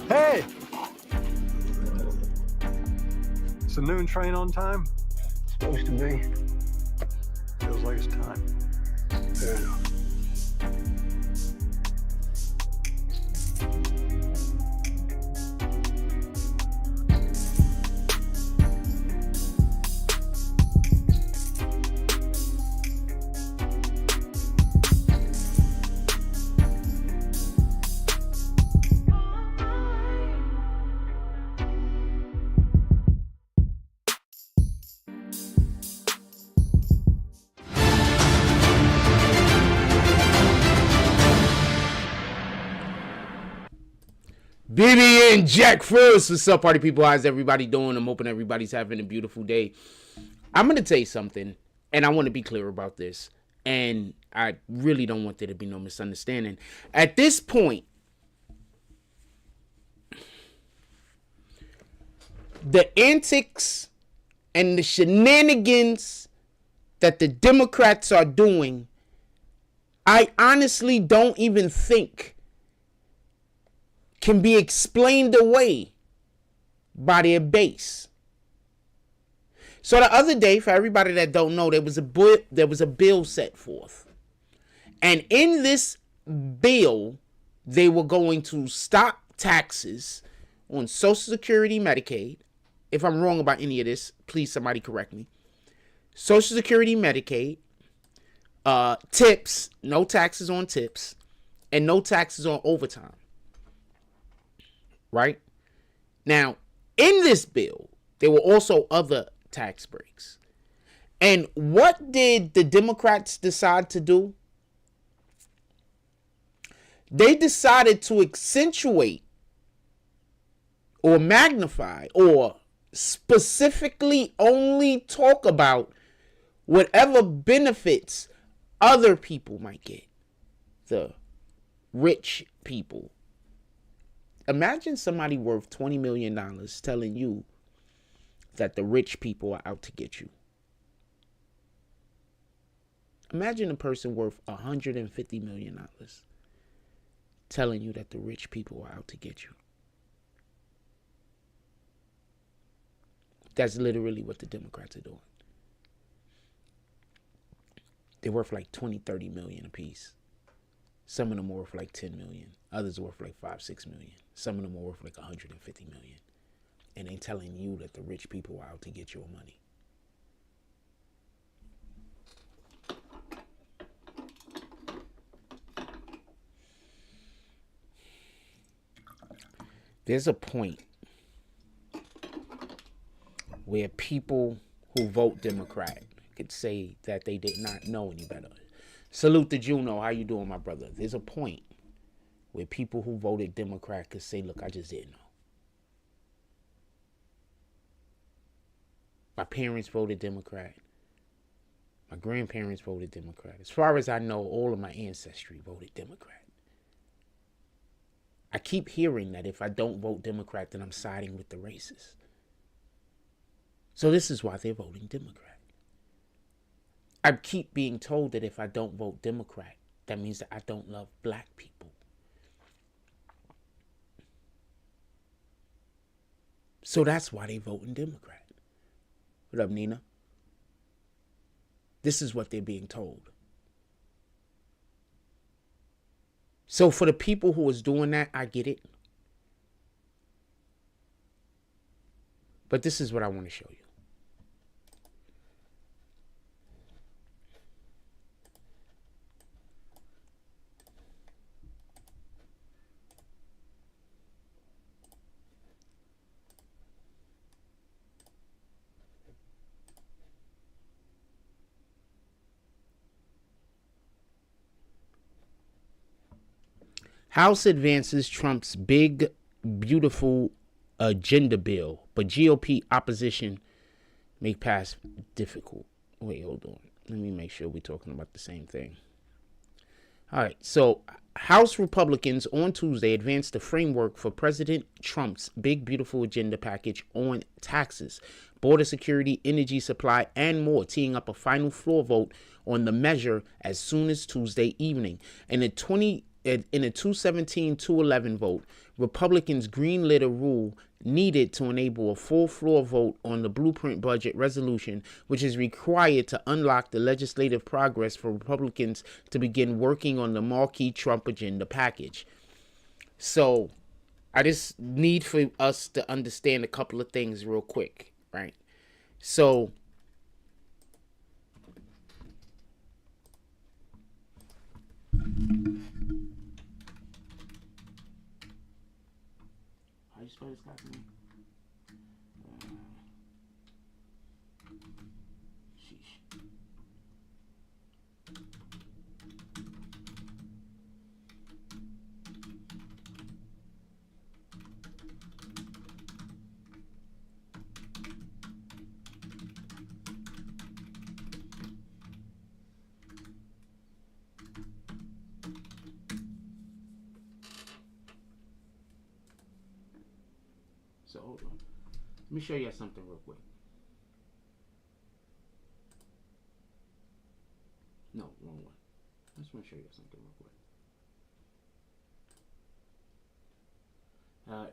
Hey! Is the noon train on time? Supposed to be. Feels like it's time. Fair enough. BBN Jack first. What's up, party people? How's everybody doing? I'm hoping everybody's having a beautiful day. I'm going to tell you something, and I want to be clear about this. And I really don't want there to be no misunderstanding. At this point, the antics and the shenanigans that the Democrats are doing, I honestly don't even think can be explained away by their base. So the other day, for everybody that don't know, there was a bill set forth. And in this bill, they were going to stop taxes on Social Security, Medicaid. If I'm wrong about any of this, please somebody correct me. Social Security, Medicaid, tips, no taxes on tips, and no taxes on overtime. Right? Now, in this bill, there were also other tax breaks. And what did the Democrats decide to do? They decided to accentuate or magnify or specifically only talk about whatever benefits other people might get. The rich people. Imagine somebody worth $20 million telling you that the rich people are out to get you. Imagine a person worth $150 million telling you that the rich people are out to get you. That's literally what the Democrats are doing. They're worth like 20, 30 million apiece. Some of them are worth like 10 million. Others are worth like 5, 6 million. Some of them are worth like 150 million. And they telling you that the rich people are out to get your money. There's a point where people who vote Democrat could say that they did not know any better. Salute to Juno. How you doing, my brother? There's a point where people who voted Democrat could say, look, I just didn't know. My parents voted Democrat. My grandparents voted Democrat. As far as I know, all of my ancestry voted Democrat. I keep hearing that if I don't vote Democrat, then I'm siding with the racists. So this is why they're voting Democrat. I keep being told that if I don't vote Democrat, that means that I don't love black people. So that's why they voting Democrat. What up, Nina? This is what they're being told. So for the people who is doing that, I get it. But this is what I want to show you. House advances Trump's big, beautiful agenda bill, but GOP opposition make pass difficult. Wait, hold on. Let me make sure we're talking about the same thing. All right, so House Republicans on Tuesday advanced the framework for President Trump's big, beautiful agenda package on taxes, border security, energy supply, and more, teeing up a final floor vote on the measure as soon as Tuesday evening. And the in a 217-211 vote, Republicans greenlit a rule needed to enable a full floor vote on the blueprint budget resolution, which is required to unlock the legislative progress for Republicans to begin working on the marquee Trump agenda package. So I just need for us to understand a couple of things real quick, right? So how you spell this guy's name? Sheesh. So hold on. Let me show you something real quick. No, wrong one. I just want to show you something real quick.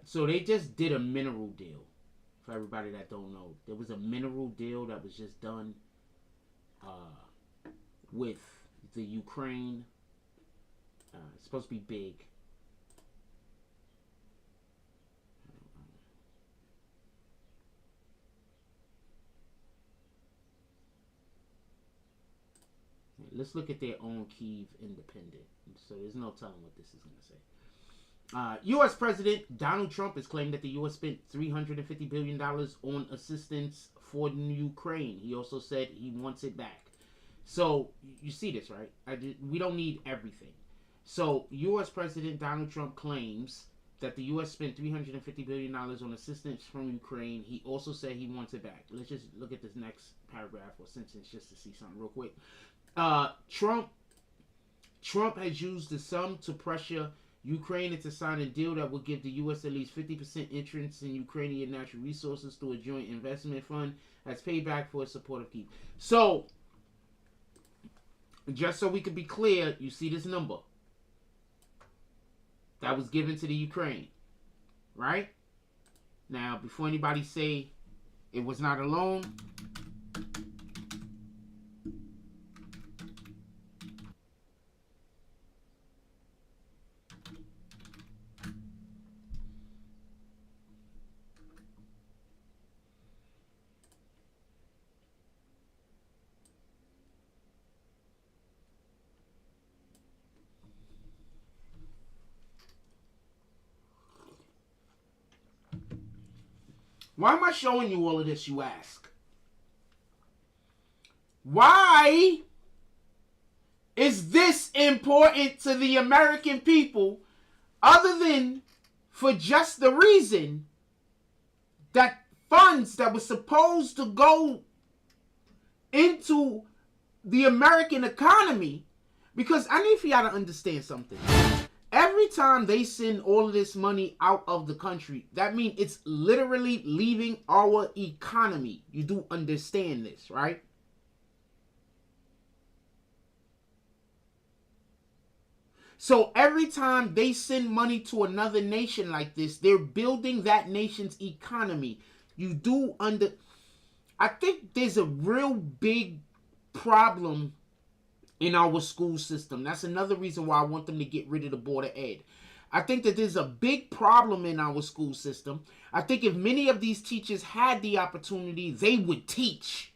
So they just did a mineral deal. For everybody that don't know, there was a mineral deal that was just done with the Ukraine. It's supposed to be big. Let's look at their own Kyiv independent. So there's no telling what this is going to say. U.S. President Donald Trump has claimed that the U.S. spent $350 billion on assistance for Ukraine. He also said he wants it back. So you see this, right? We don't need everything. So U.S. President Donald Trump claims that the U.S. spent $350 billion on assistance from Ukraine. He also said he wants it back. Let's just look at this next paragraph or sentence just to see something real quick. Trump has used the sum to pressure Ukraine into signing a deal that will give the U.S. at least 50% interest in Ukrainian natural resources through a joint investment fund as payback for its support of Kyiv. So, just so we could be clear, you see this number that was given to the Ukraine, right? Now, before anybody say it was not a loan, why am I showing you all of this, you ask? Why is this important to the American people other than for just the reason that funds that were supposed to go into the American economy? Because I need for y'all to understand something. Every time they send all of this money out of the country, that means it's literally leaving our economy. You do understand this, right? So every time they send money to another nation like this, they're building that nation's economy. You do I think there's a real big problem in our school system. That's another reason why I want them to get rid of the Board of Ed. I think that there's a big problem in our school system. I think if many of these teachers had the opportunity, they would teach.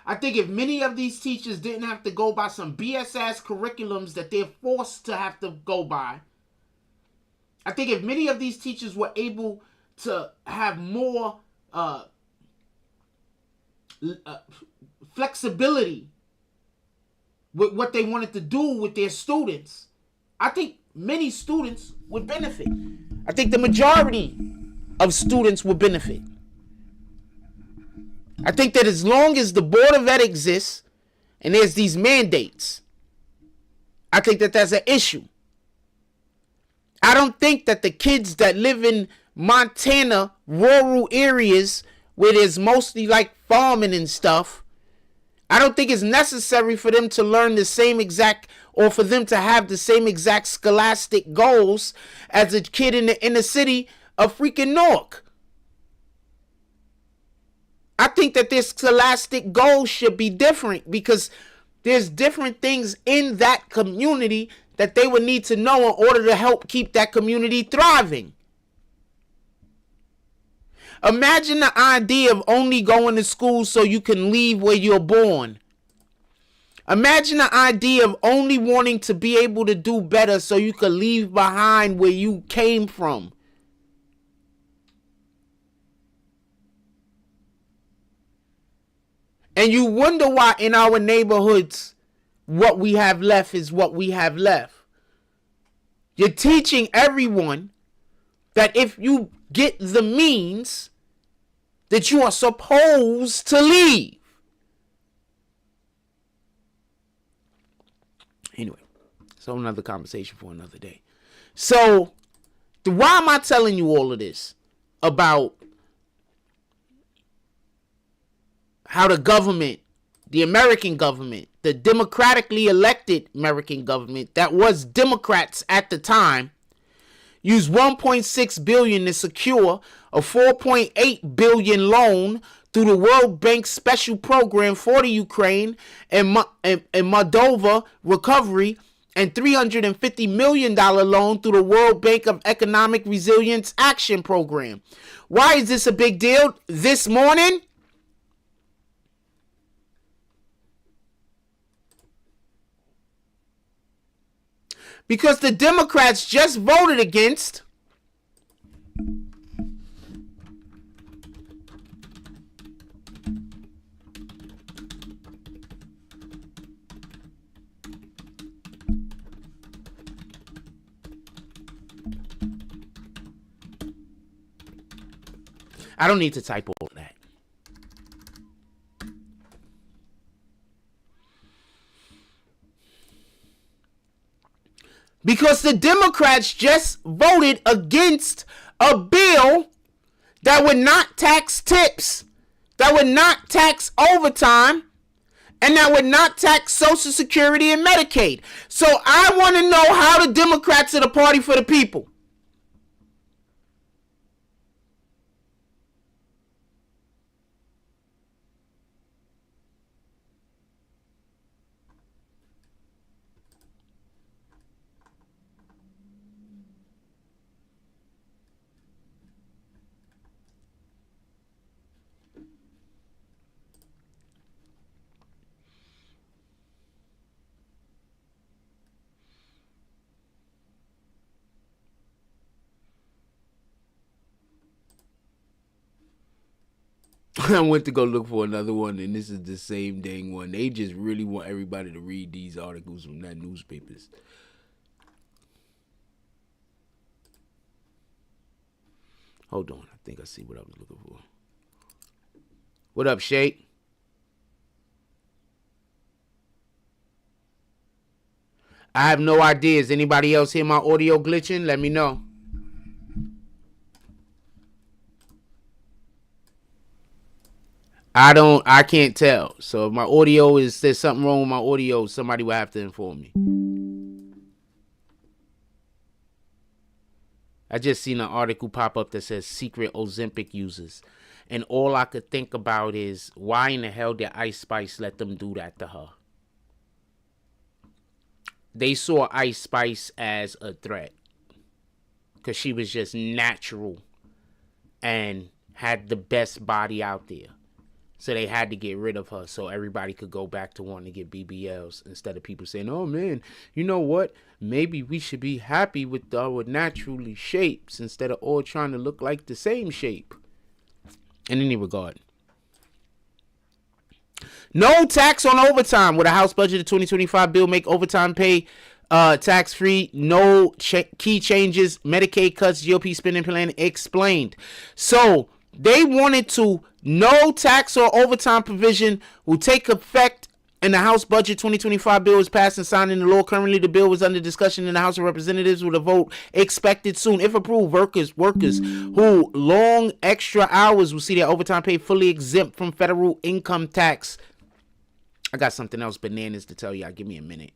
I think if many of these teachers didn't have to go by some BS-ass curriculums that they're forced to have to go by, I think if many of these teachers were able to have more flexibility with what they wanted to do with their students, I think many students would benefit. I think the majority of students would benefit. I think that as long as the Board of Ed exists and there's these mandates, I think that that's an issue. I don't think that the kids that live in Montana, rural areas where there's mostly like farming and stuff, I don't think it's necessary for them to learn the same exact, or for them to have the same exact scholastic goals as a kid in the inner city of freaking Newark. I think that their scholastic goals should be different, because there's different things in that community that they would need to know in order to help keep that community thriving. Imagine the idea of only going to school so you can leave where you're born. Imagine the idea of only wanting to be able to do better so you can leave behind where you came from. And you wonder why in our neighborhoods, what we have left is what we have left. You're teaching everyone that if you get the means, that you are supposed to leave. Anyway, so another conversation for another day. So, why am I telling you all of this about how the government, the American government, the democratically elected American government that was Democrats at the time, used $1.6 billion to secure a $4.8 billion loan through the World Bank Special Program for the Ukraine and Moldova recovery, and $350 million loan through the World Bank of Economic Resilience Action Program. Why is this a big deal this morning? Because the Democrats just voted against I don't need to type all that. Because the Democrats just voted against a bill that would not tax tips, that would not tax overtime, and that would not tax Social Security and Medicaid. So I want to know how the Democrats are the party for the people. I went to go look for another one, and this is the same dang one. They just really want everybody to read these articles from that newspapers. Hold on. I think I see what I was looking for. What up, Shake? I have no idea. Is anybody else hear my audio glitching? Let me know. I can't tell. So if my audio there's something wrong with my audio, somebody will have to inform me. I just seen an article pop up that says secret Ozempic users. And all I could think about is, why in the hell did Ice Spice let them do that to her? They saw Ice Spice as a threat, because she was just natural and had the best body out there. So they had to get rid of her so everybody could go back to wanting to get BBLs, instead of people saying, oh man, you know what? Maybe we should be happy with our naturally shapes instead of all trying to look like the same shape. In any regard. No tax on overtime. With a House budget, the 2025 bill make overtime pay tax-free. No key changes. Medicaid cuts. GOP spending plan explained. So they wanted to, no tax or overtime provision will take effect, and the House budget 2025 bill was passed and signed into law. Currently, the bill was under discussion in the House of Representatives with a vote expected soon. If approved, workers who long extra hours will see their overtime pay fully exempt from federal income tax. I got something else bananas to tell y'all. Give me a minute.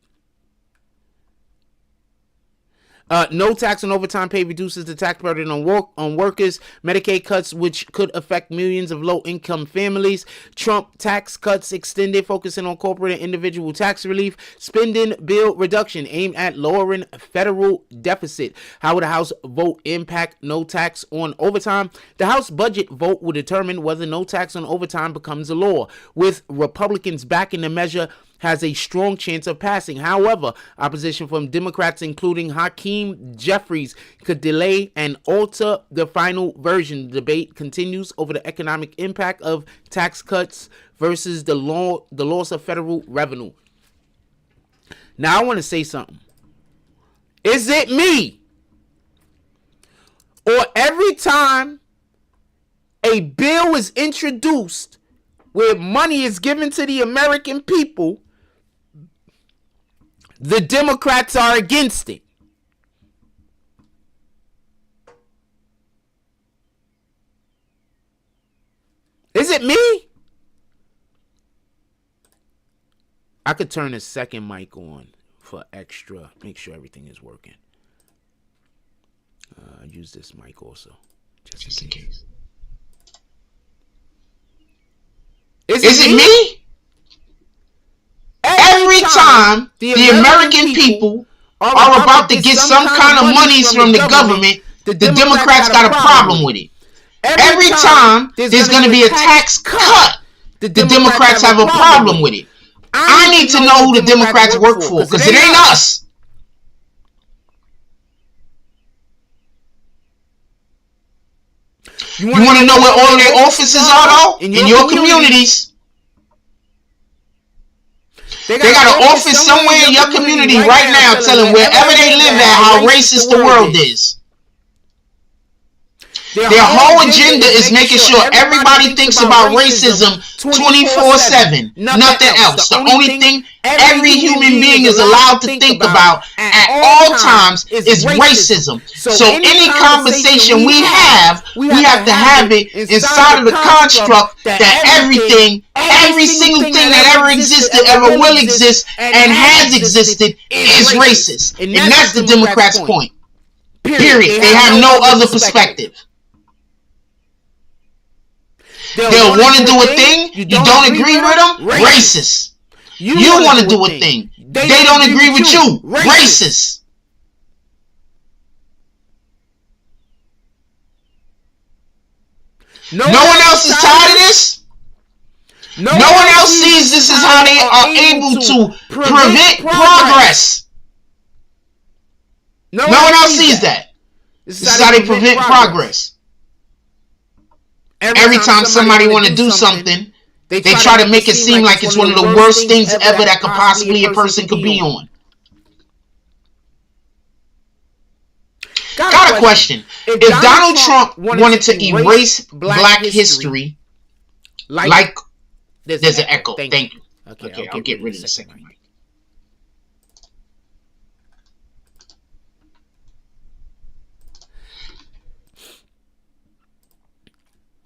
No tax on overtime pay reduces the tax burden on workers. Medicaid cuts, which could affect millions of low-income families. Trump tax cuts extended, focusing on corporate and individual tax relief. Spending bill reduction aimed at lowering federal deficit. How will the House vote impact no tax on overtime? The House budget vote will determine whether no tax on overtime becomes a law. With Republicans backing the measure, has a strong chance of passing. However, opposition from Democrats, including Hakeem Jeffries, could delay and alter the final version. The debate continues over the economic impact of tax cuts versus the loss of federal revenue. Now, I want to say something. Is it me? Or every time a bill is introduced where money is given to the American people, the Democrats are against it? Is it me? I could turn a second mic on for extra. Make sure everything is working. Use this mic also, just in case. Is it me? Every time the American people are about to get some kind of monies from the government, the Democrats got a problem with it. Every time there's going to be a tax cut, the Democrats have a problem with it. I need to know who the Democrats work for, because it ain't us. You want to know where all their offices are, though? In your communities. They got an office somewhere in your community right now telling wherever they live at how racist the world is. Their whole agenda is making sure everybody thinks about racism 24/7. Nothing else. The only thing every human being is allowed to think about at all times is racism. So any conversation we have to have it inside of the construct that every single thing that ever existed, ever will exist, and has existed is racist. And that's the Democrats' point. Period. They have no other perspective. They'll want to do a thing, you don't agree with them, racist. You want to do a thing, they don't agree with you, racist. No one else is tired of this. No one else sees this as how they are able to prevent progress. No one else sees that. This is how they prevent progress. Every time somebody want to do something, they try to make it seem like it's one of the worst things ever that could possibly a person could be on. Got a question. If Donald Trump wanted to erase black history, like there's an echo. Thank you. Okay, I'll get rid of the second mic.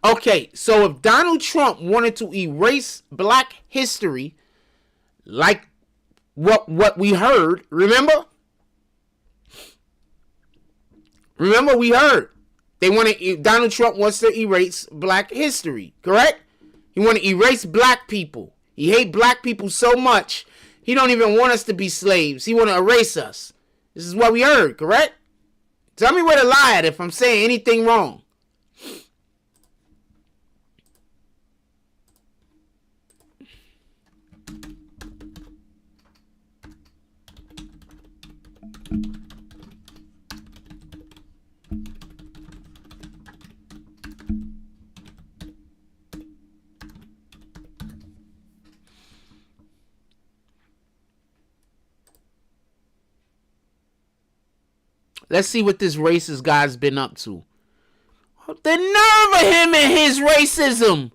Okay, so if Donald Trump wanted to erase black history, like what we heard, remember we heard Donald Trump wants to erase black history, correct? He want to erase black people. He hate black people so much, he don't even want us to be slaves. He want to erase us. This is what we heard, correct? Tell me where to lie at if I'm saying anything wrong. Let's see what this racist guy's been up to. The nerve of him and his racism.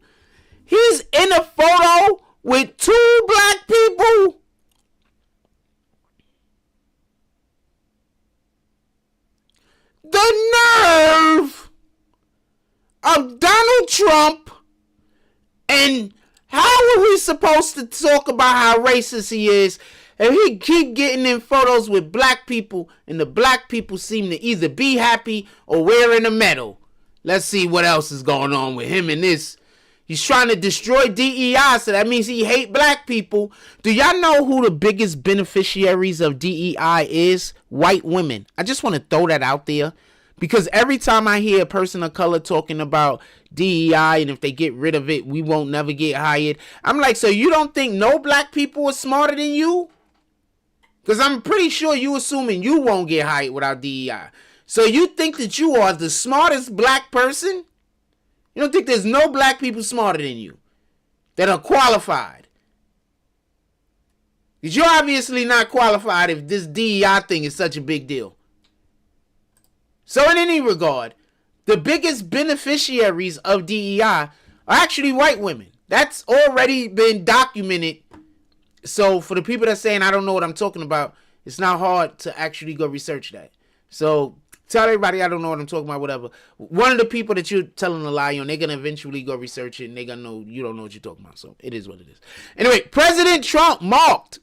He's in a photo with two black people. The nerve of Donald Trump and how are we supposed to talk about how racist he is? And he keep getting in photos with black people, and the black people seem to either be happy or wearing a medal. Let's see what else is going on with him in this. He's trying to destroy DEI, so that means he hate black people. Do y'all know who the biggest beneficiaries of DEI is? White women. I just want to throw that out there. Because every time I hear a person of color talking about DEI and if they get rid of it, we won't never get hired. I'm like, so you don't think no black people are smarter than you? Because I'm pretty sure you assuming you won't get hired without DEI. So you think that you are the smartest black person? You don't think there's no black people smarter than you that are qualified? Because you're obviously not qualified if this DEI thing is such a big deal. So in any regard, the biggest beneficiaries of DEI are actually white women. That's already been documented. So for the people that saying I don't know what I'm talking about, it's not hard to actually go research that. So tell everybody I don't know what I'm talking about, whatever. One of the people that you're telling a lie on, they're going to eventually go research it and they're going to know you don't know what you're talking about. So it is what it is. Anyway, President Trump marked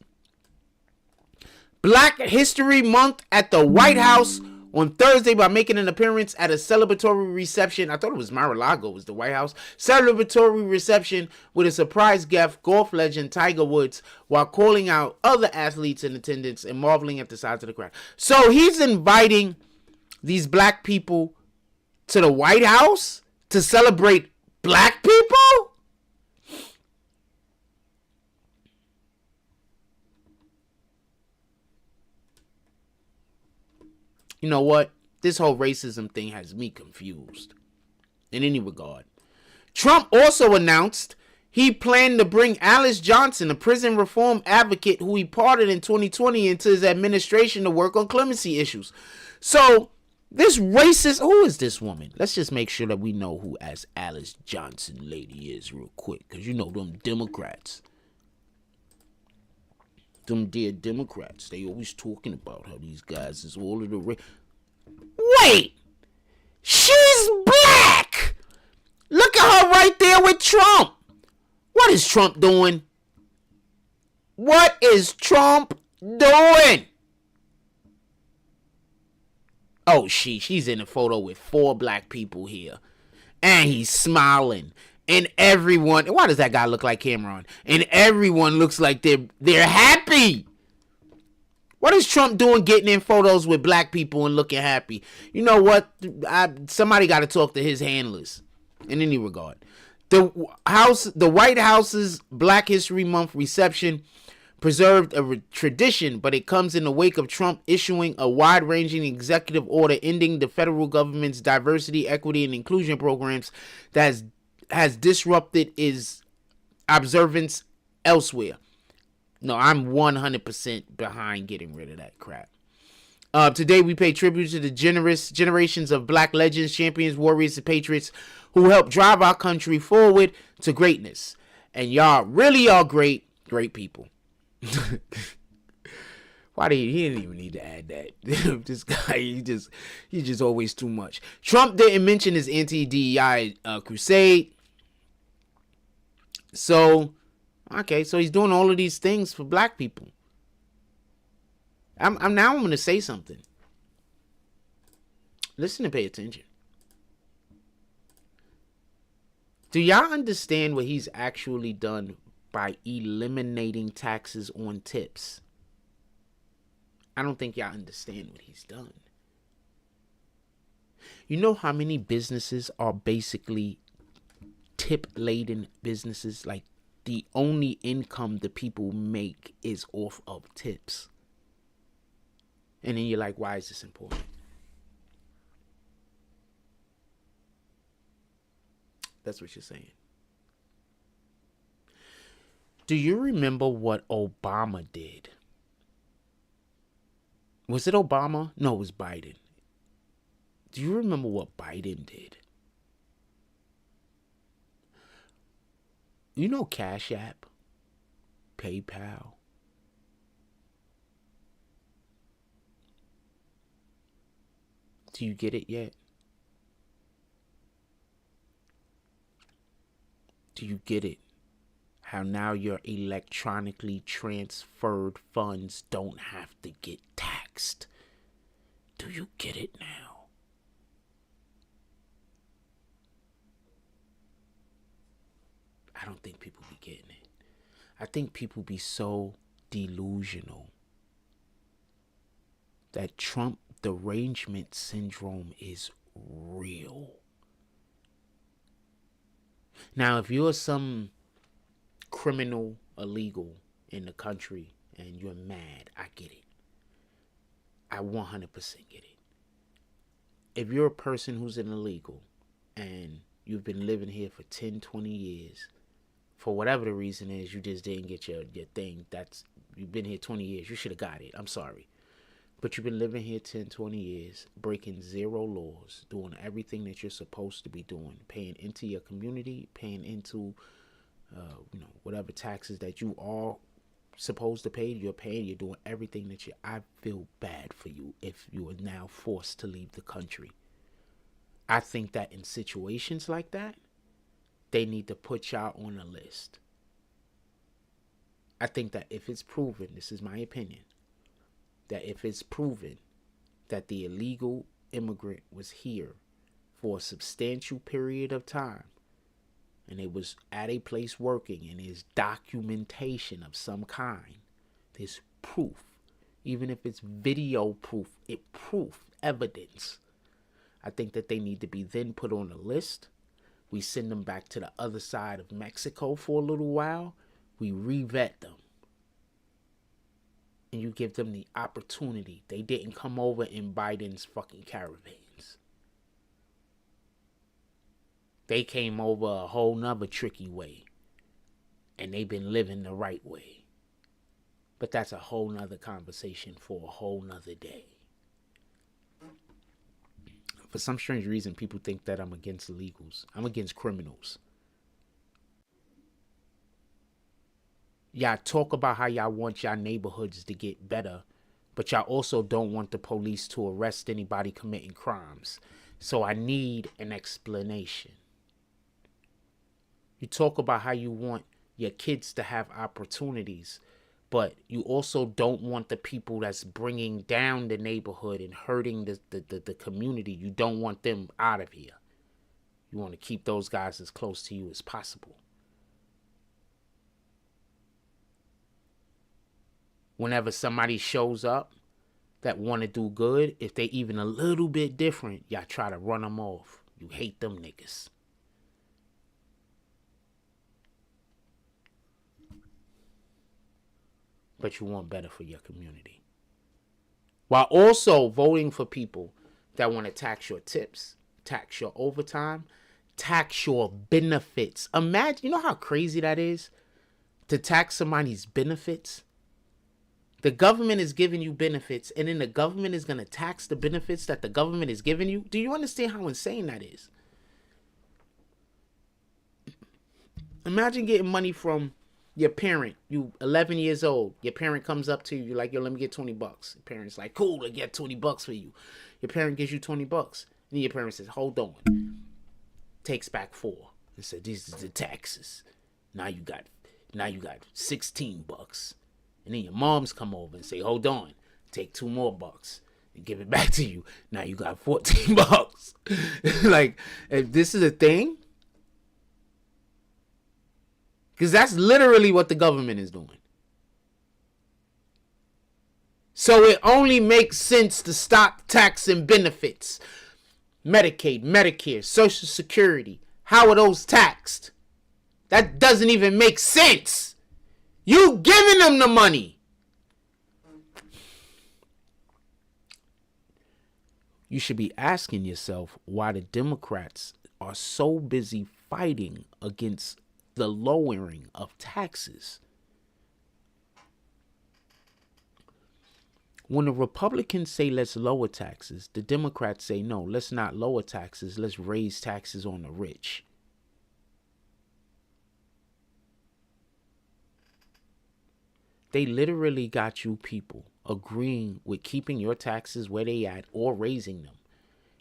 Black History Month at the White House on Thursday by making an appearance at a celebratory reception. I thought it was Mar-a-Lago was the White House. Celebratory reception with a surprise guest, golf legend Tiger Woods, while calling out other athletes in attendance and marveling at the size of the crowd. So he's inviting these black people to the White House to celebrate black people? You know what? This whole racism thing has me confused. In any regard. Trump also announced he planned to bring Alice Johnson, a prison reform advocate who he pardoned in 2020, into his administration to work on clemency issues. So, this racist... Who is this woman? Let's just make sure that we know who as Alice Johnson lady is real quick. Because you know them Democrats. Them dear Democrats, they always talking about how these guys is all of the Wait! She's black! Look at her right there with Trump. What is Trump doing? What is Trump doing? Oh, she's in a photo with 4 black people here. And he's smiling. And everyone, why does that guy look like Cameron? And everyone looks like they're happy. What is Trump doing getting in photos with black people and looking happy? You know what? Somebody got to talk to his handlers in any regard. The White House's Black History Month reception preserved a tradition, but it comes in the wake of Trump issuing a wide-ranging executive order ending the federal government's diversity, equity, and inclusion programs that has disrupted his observance elsewhere. No, I'm 100% behind getting rid of that crap. Today, we pay tribute to the generations of black legends, champions, warriors, and patriots who helped drive our country forward to greatness. And y'all really are great people. Why he didn't even need to add that. This guy, he just always too much. Trump didn't mention his anti-DEI crusade. So, okay, so he's doing all of these things for black people. I'm going to say something. Listen and pay attention. Do y'all understand what he's actually done by eliminating taxes on tips? I don't think y'all understand what he's done. You know how many businesses are basically tip-laden businesses? Like, the only income the people make is off of tips. And then you're like, why is this important? That's what you're saying. Do you remember what Obama did? Was it Obama? No, it was Biden. Do you remember what Biden did? You know Cash App, PayPal. Do you get it yet? Do you get it? how now your electronically transferred funds don't have to get taxed. Do you get it now? I don't think people be getting it. I think people be so delusional that Trump derangement syndrome is real. Now, if you're some criminal illegal in the country and you're mad, I get it. I 100% get it. If you're a person who's an illegal and you've been living here for 10, 20 years, for whatever the reason is, you just didn't get your thing. You've been here 20 years. You should have got it. I'm sorry. But you've been living here 10, 20 years, breaking zero laws, doing everything that you're supposed to be doing, paying into your community, paying into, whatever taxes that you are supposed to pay, you're paying, you're doing everything that I feel bad for you if you are now forced to leave the country. I think that in situations like that, they need to put y'all on a list. I think that if it's proven, this is my opinion, that if it's proven that the illegal immigrant was here for a substantial period of time and they was at a place working and there's documentation of some kind, there's proof, even if it's video proof, evidence, I think that they need to be then put on a list. We send them back to the other side of Mexico for a little while. We re-vet them. And you give them the opportunity. They didn't come over in Biden's fucking caravans. They came over a whole nother tricky way. And they've been living the right way. But that's a whole nother conversation for a whole nother day. For some strange reason, people think that I'm against illegals. I'm against criminals. Y'all talk about how y'all want y'all neighborhoods to get better, but y'all also don't want the police to arrest anybody committing crimes. So I need an explanation. You talk about how you want your kids to have opportunities, but you also don't want the people that's bringing down the neighborhood and hurting the community. You don't want them out of here. You want to keep those guys as close to you as possible. Whenever somebody shows up that want to do good, if they even a little bit different, y'all try to run them off. You hate them niggas. But you want better for your community. While also voting for people that want to tax your tips, tax your overtime, tax your benefits. Imagine, you know how crazy that is? To tax somebody's benefits? The government is giving you benefits, and then the government is going to tax the benefits that the government is giving you? Do you understand how insane that is? Imagine getting money from your parent. You 11 years old. Your parent comes up to you. You're like, yo, let me get $20. Your parent's like, cool, I get $20 for you. Your parent gives you $20. And then your parent says, hold on. Takes back $4 and said, these are the taxes. Now you got $16. And then your moms come over and say, hold on, take $2 more and give it back to you. Now you got $14. Like, if this is a thing, because that's literally what the government is doing. So it only makes sense to stop taxing benefits. Medicaid, Medicare, Social Security. How are those taxed? That doesn't even make sense. You giving them the money. You should be asking yourself why the Democrats are so busy fighting against the lowering of taxes. When the Republicans say let's lower taxes, the Democrats say no, let's not lower taxes, let's raise taxes on the rich. They literally got you people agreeing with keeping your taxes where they at or raising them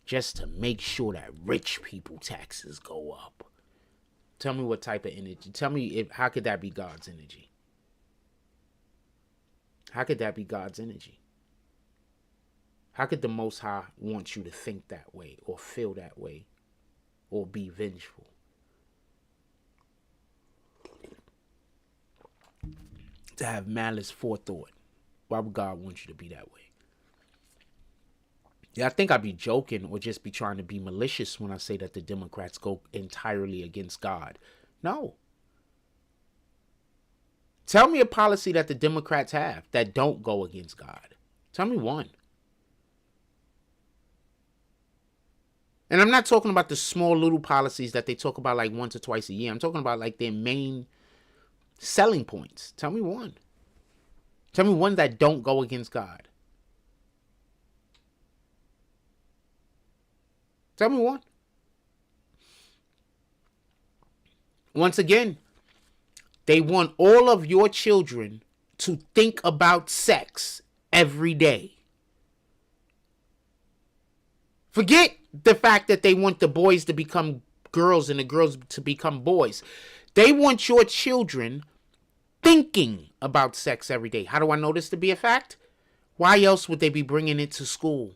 just to make sure that rich people taxes go up. Tell me what type of energy. Tell me how could that be God's energy? How could that be God's energy? How could the Most High want you to think that way or feel that way or be vengeful? To have malice forethought. Why would God want you to be that way? Yeah, I think I'd be joking or just be trying to be malicious when I say that the Democrats go entirely against God. No. Tell me a policy that the Democrats have that don't go against God. Tell me one. And I'm not talking about the small little policies that they talk about like once or twice a year. I'm talking about like their main selling points. Tell me one. Tell me one that don't go against God. Tell me one. Once again, they want all of your children to think about sex every day. Forget the fact that they want the boys to become girls and the girls to become boys. They want your children thinking about sex every day. How do I know this to be a fact? Why else would they be bringing it to school?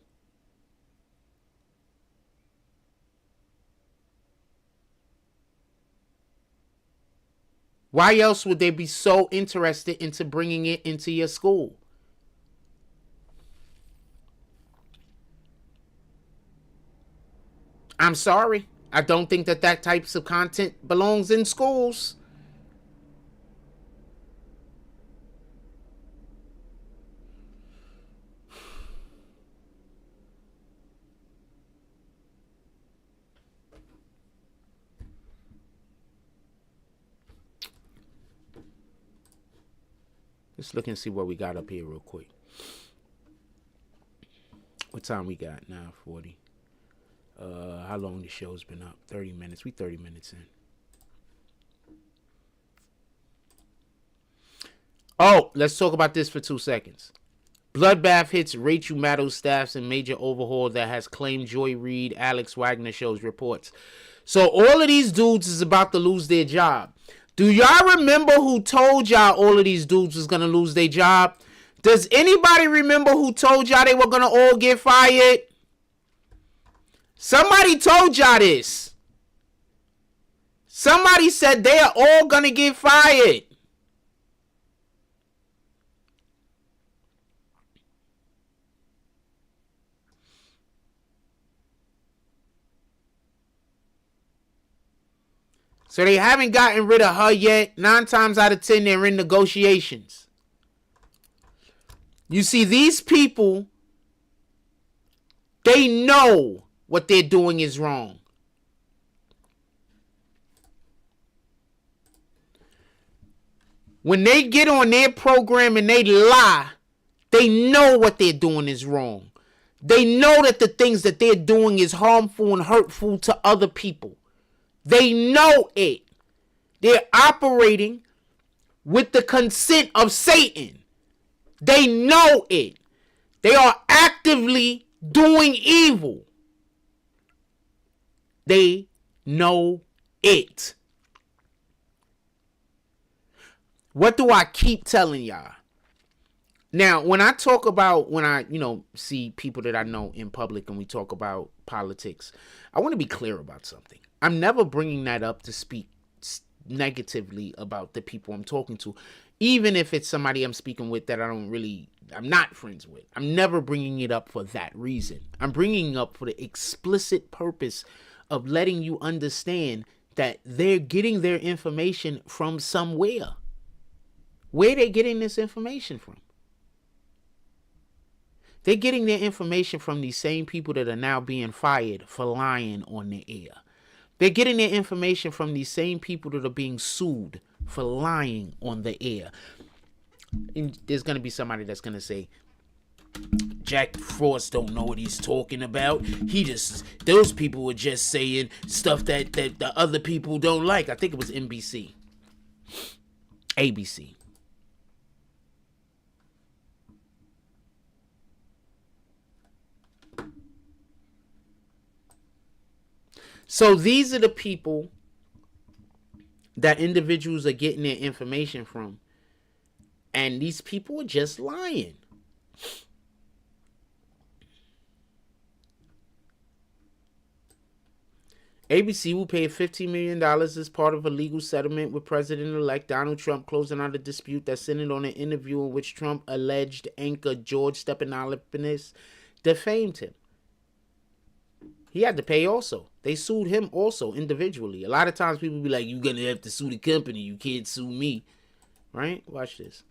Why else would they be so interested into bringing it into your school? I'm sorry. I don't think that types of content belongs in schools. Let's look and see what we got up here real quick. What time we got? 9:40. How long the show's been up? 30 minutes. We 30 minutes in. Oh, let's talk about this for 2 seconds. Bloodbath hits Rachel Maddow's staffs in major overhaul that has claimed Joy Reid, Alex Wagner shows reports. So all of these dudes is about to lose their job. Do y'all remember who told y'all all of these dudes was going to lose their job? Does anybody remember who told y'all they were going to all get fired? Somebody told y'all this. Somebody said they are all going to get fired. So they haven't gotten rid of her yet. 9 times out of 10, they're in negotiations. You see, these people, they know what they're doing is wrong. When they get on their program and they lie, they know what they're doing is wrong. They know that the things that they're doing is harmful and hurtful to other people. They know it. They're operating with the consent of Satan. They know it. They are actively doing evil. They know it. What do I keep telling y'all? Now, when I talk about, when I, see people that I know in public and we talk about politics, I want to be clear about something. I'm never bringing that up to speak negatively about the people I'm talking to, even if it's somebody I'm speaking with that I'm not friends with. I'm never bringing it up for that reason. I'm bringing it up for the explicit purpose of letting you understand that they're getting their information from somewhere. Where are they getting this information from? They're getting their information from these same people that are now being fired for lying on the air. They're getting their information from these same people that are being sued for lying on the air. And there's going to be somebody that's going to say, Jack Frost don't know what he's talking about. Those people were just saying stuff that the other people don't like. I think it was NBC. ABC. So these are the people that individuals are getting their information from. And these people are just lying. ABC will pay $15 million as part of a legal settlement with President-elect Donald Trump, closing out a dispute that centered on an interview in which Trump alleged anchor George Stephanopoulos defamed him. He had to pay also. They sued him also individually. A lot of times people be like, you're going to have to sue the company. You can't sue me. Right? Watch this.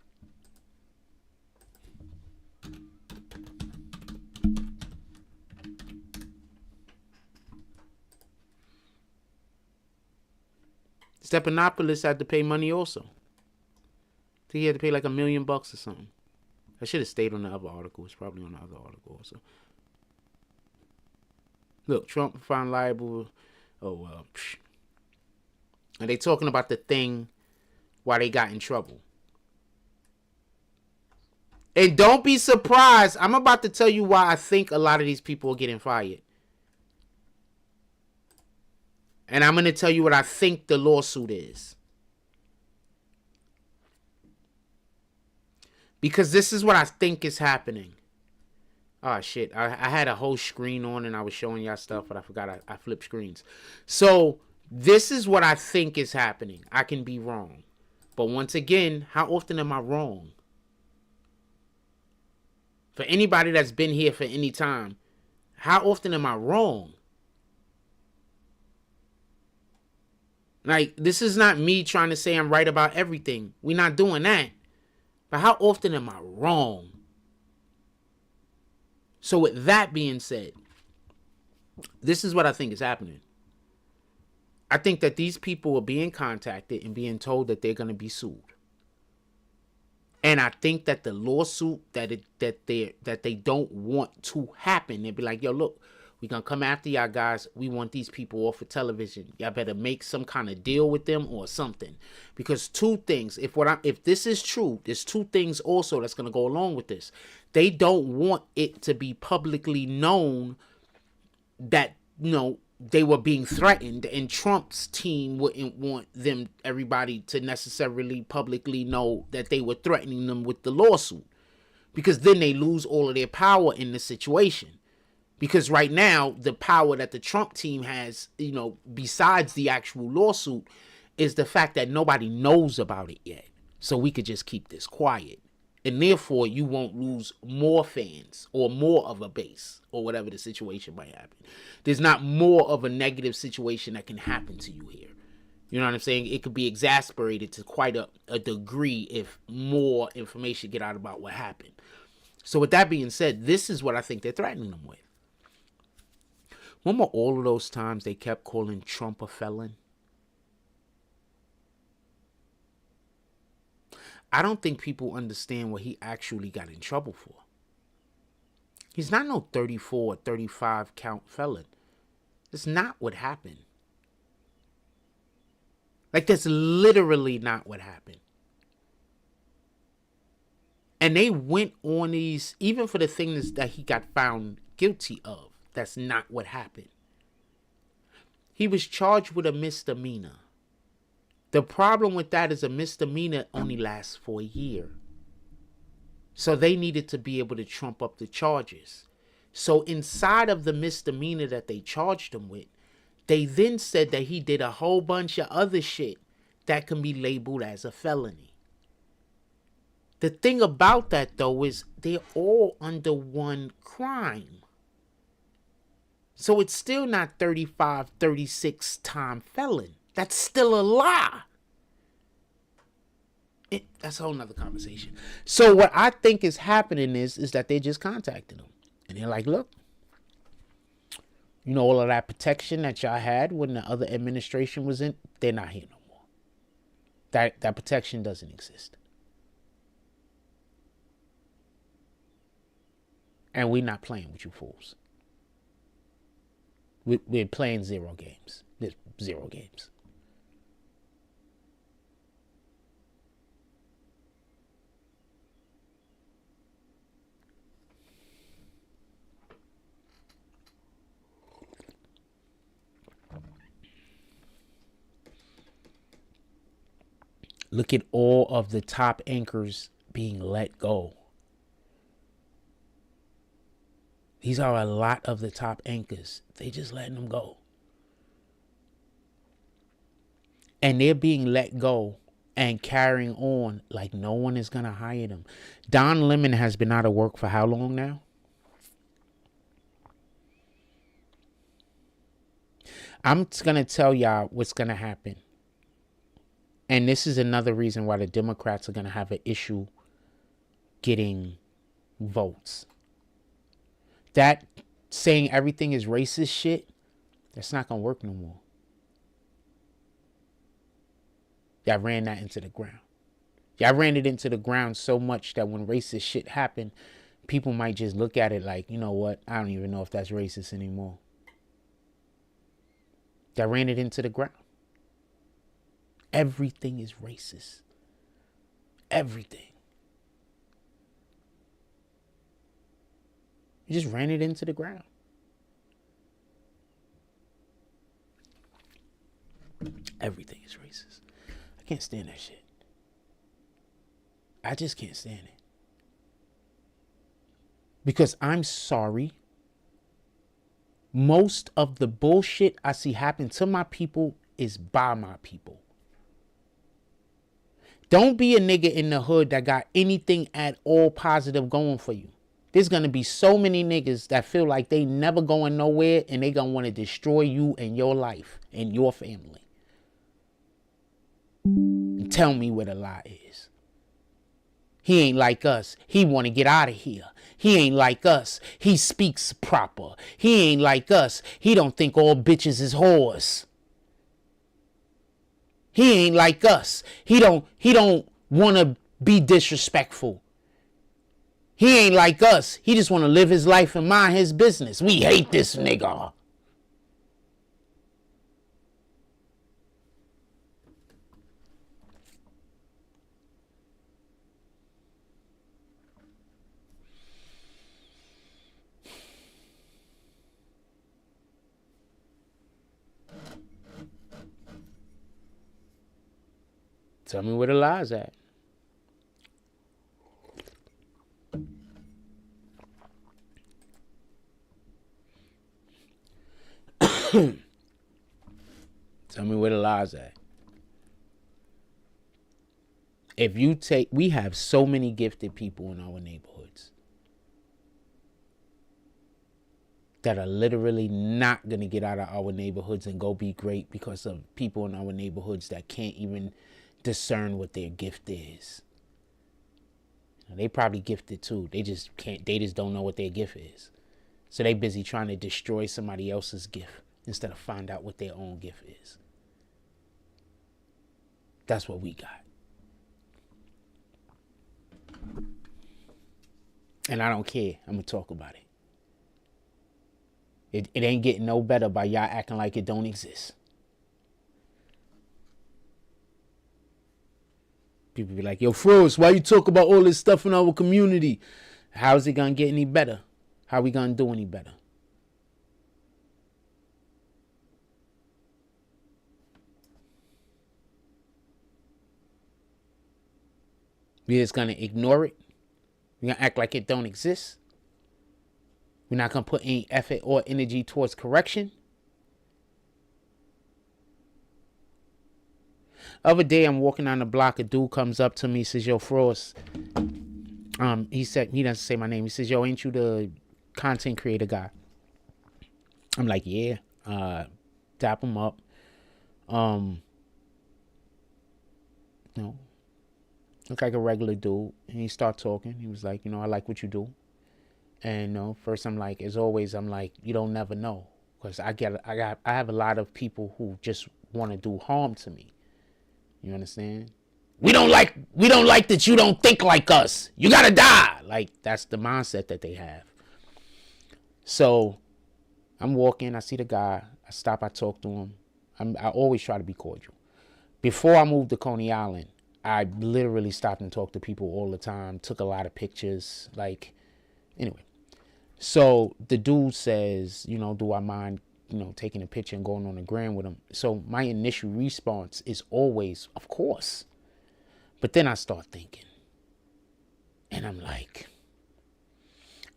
Stephanopoulos had to pay money also. I think he had to pay like $1 million or something. I should have stayed on the other article. It's probably on the other article also. Look, Trump found liable. Oh, well. And they talking about the thing why they got in trouble. And don't be surprised. I'm about to tell you why I think a lot of these people are getting fired. And I'm going to tell you what I think the lawsuit is. Because this is what I think is happening. Oh, shit. I had a whole screen on and I was showing y'all stuff, but I forgot I flipped screens. So, this is what I think is happening. I can be wrong. But once again, how often am I wrong? For anybody that's been here for any time, how often am I wrong? Like, this is not me trying to say I'm right about everything. We're not doing that. But how often am I wrong? So with that being said, this is what I think is happening. I think that these people are being contacted and being told that they're going to be sued. And I think that the lawsuit that they don't want to happen, they'll be like, yo, look, we're going to come after y'all guys. We want these people off of television. Y'all better make some kind of deal with them or something. Because two things, if this is true, there's two things also that's going to go along with this. They don't want it to be publicly known that, they were being threatened, and Trump's team wouldn't want everybody to necessarily publicly know that they were threatening them with the lawsuit, because then they lose all of their power in the situation. Because right now, the power that the Trump team has, besides the actual lawsuit, is the fact that nobody knows about it yet. So we could just keep this quiet. And therefore, you won't lose more fans or more of a base or whatever the situation might happen. There's not more of a negative situation that can happen to you here. You know what I'm saying? It could be exasperated to quite a degree if more information get out about what happened. So with that being said, this is what I think they're threatening them with. Remember all of those times they kept calling Trump a felon? I don't think people understand what he actually got in trouble for. He's not no 34 or 35 count felon. That's not what happened. Like, that's literally not what happened. And they went on these, even for the things that he got found guilty of, that's not what happened. He was charged with a misdemeanor. The problem with that is a misdemeanor only lasts for a year. So they needed to be able to trump up the charges. So inside of the misdemeanor that they charged him with, they then said that he did a whole bunch of other shit that can be labeled as a felony. The thing about that, though, is they're all under one crime. So it's still not 35, 36 time felon. That's still a lie. That's a whole nother conversation. So what I think is happening is that they just contacted him. And they're like, look, all of that protection that y'all had when the other administration was in, they're not here no more. That protection doesn't exist. And we're not playing with you fools. We're playing zero games. There's 0 games. Look at all of the top anchors being let go. These are a lot of the top anchors. They just letting them go. And they're being let go and carrying on like no one is going to hire them. Don Lemon has been out of work for how long now? I'm going to tell y'all what's going to happen. And this is another reason why the Democrats are going to have an issue getting votes. That saying everything is racist shit, that's not going to work no more. Y'all ran that into the ground. Y'all ran it into the ground so much that when racist shit happened, people might just look at it like, you know what? I don't even know if that's racist anymore. Y'all ran it into the ground. Everything is racist. Everything. You just ran it into the ground. Everything is racist. I can't stand that shit. I just can't stand it. Because I'm sorry. Most of the bullshit I see happen to my people is by my people. Don't be a nigga in the hood that got anything at all positive going for you. There's going to be so many niggas that feel like they never going nowhere and they going to want to destroy you and your life and your family. And tell me where the lie is. He ain't like us. He want to get out of here. He ain't like us. He speaks proper. He ain't like us. He don't think all bitches is whores. He ain't like us. He don't want to be disrespectful. He ain't like us. He just want to live his life and mind his business. We hate this nigga. Tell me where the lie's at. Tell me where the lie's at. If you take, we have so many gifted people in our neighborhoods that are literally not going to get out of our neighborhoods and go be great because of people in our neighborhoods that can't even discern what their gift is. They probably gifted too. They just don't know what their gift is. So they busy trying to destroy somebody else's gift instead of find out what their own gift is. That's what we got. And I don't care. I'm going to talk about it. It ain't getting no better by y'all acting like it don't exist. People be like, yo, Froze, why you talk about all this stuff in our community? How's it going to get any better? How we going to do any better? We just going to ignore it? We going to act like it don't exist? We're not going to put any effort or energy towards correction? Other day, I'm walking down the block. A dude comes up to me, says, yo, Frost. He said, he doesn't say my name. He says, yo, ain't you the content creator guy? I'm like, yeah. Tap him up. Look like a regular dude. And he start talking. He was like, I like what you do. And first I'm like, as always, I'm like, you don't never know. Because I have a lot of people who just want to do harm to me. You understand? We don't like that you don't think like us. You gotta die. Like, that's the mindset that they have. So I'm walking, I see the guy, I stop, I talk to him. I always try to be cordial. Before I moved to Coney Island, I literally stopped and talked to people all the time, took a lot of pictures, anyway. So the dude says, do I mind, taking a picture and going on the gram with him? So my initial response is always, of course. But then I start thinking, and I'm like,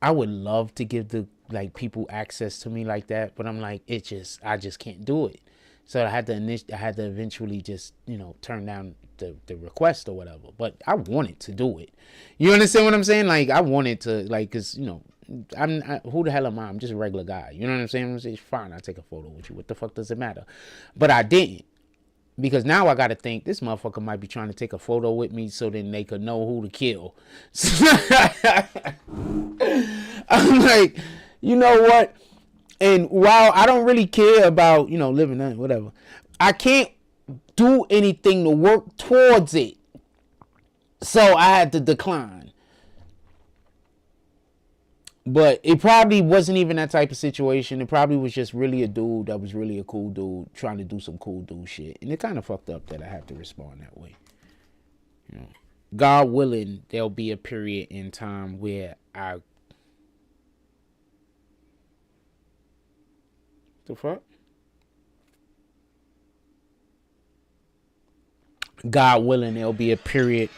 I would love to give the people access to me like that, but I'm like, I just can't do it. So I had to eventually just, turn down the request or whatever. But I wanted to do it. You understand what I'm saying? Like, I wanted to, cause who the hell am I? I'm just a regular guy. You know what I'm saying? I'm saying, fine, I'll take a photo with you. What the fuck does it matter? But I didn't. Because now I got to think this motherfucker might be trying to take a photo with me so then they could know who to kill. I'm like, you know what? And while I don't really care about, living that, whatever, I can't do anything to work towards it. So I had to decline. But it probably wasn't even that type of situation. It probably was just really a dude that was really a cool dude trying to do some cool dude shit. And it kind of fucked up that I have to respond that way. God willing, there'll be a period in time where the fuck? God willing, there'll be a period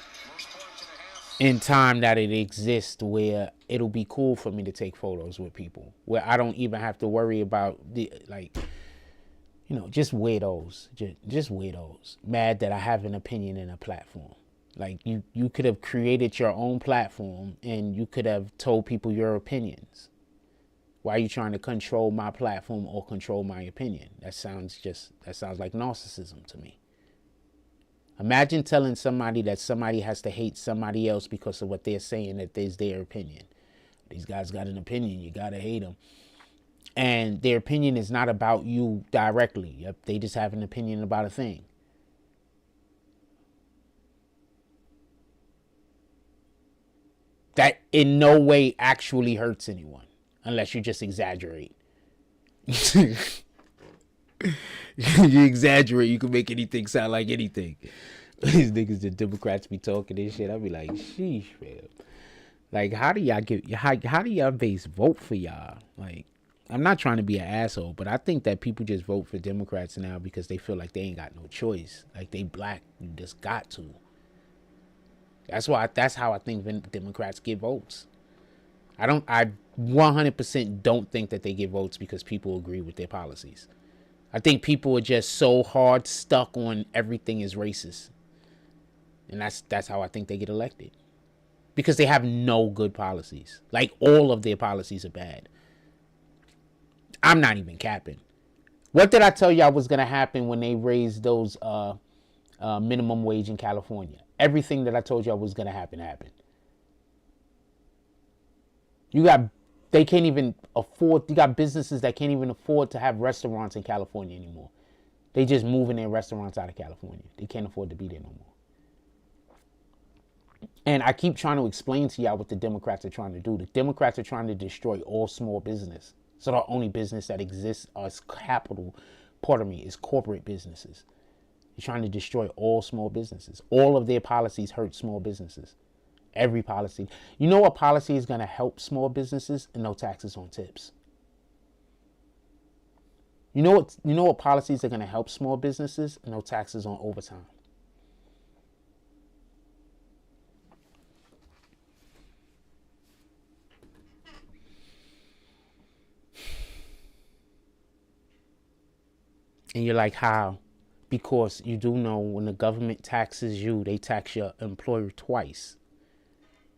in time that it exists where it'll be cool for me to take photos with people, where I don't even have to worry about just weirdos, just weirdos mad that I have an opinion in a platform. Like you could have created your own platform and you could have told people your opinions. Why are you trying to control my platform or control my opinion? That sounds like narcissism to me. Imagine telling somebody that somebody has to hate somebody else because of what they're saying, that is their opinion. These guys got an opinion. You got to hate them. And their opinion is not about you directly. Yep, they just have an opinion about a thing. That in no way actually hurts anyone, unless you just exaggerate. You exaggerate, you can make anything sound like anything. These niggas, the Democrats be talking this shit. I be like, sheesh, man. Like, how do y'all base vote for y'all? Like, I'm not trying to be an asshole, but I think that people just vote for Democrats now because they feel like they ain't got no choice. Like, they black, you just got to. That's how I think Democrats get votes. I 100% don't think that they get votes because people agree with their policies. I think people are just so hard stuck on everything is racist. And that's how I think they get elected. Because they have no good policies. Like, all of their policies are bad. I'm not even capping. What did I tell y'all was going to happen when they raised those minimum wage in California? Everything that I told y'all was going to happen happened. They can't even afford, you got businesses that can't even afford to have restaurants in California anymore. They just moving their restaurants out of California. They can't afford to be there no more. And I keep trying to explain to y'all what the Democrats are trying to do. The Democrats are trying to destroy all small business. So the only business that exists is is corporate businesses. They're trying to destroy all small businesses. All of their policies hurt small businesses. Every policy. You know what policy is going to help small businesses? And no taxes on tips. You know what policies are going to help small businesses? And no taxes on overtime. And you're like, how? Because you do know when the government taxes you, they tax your employer twice.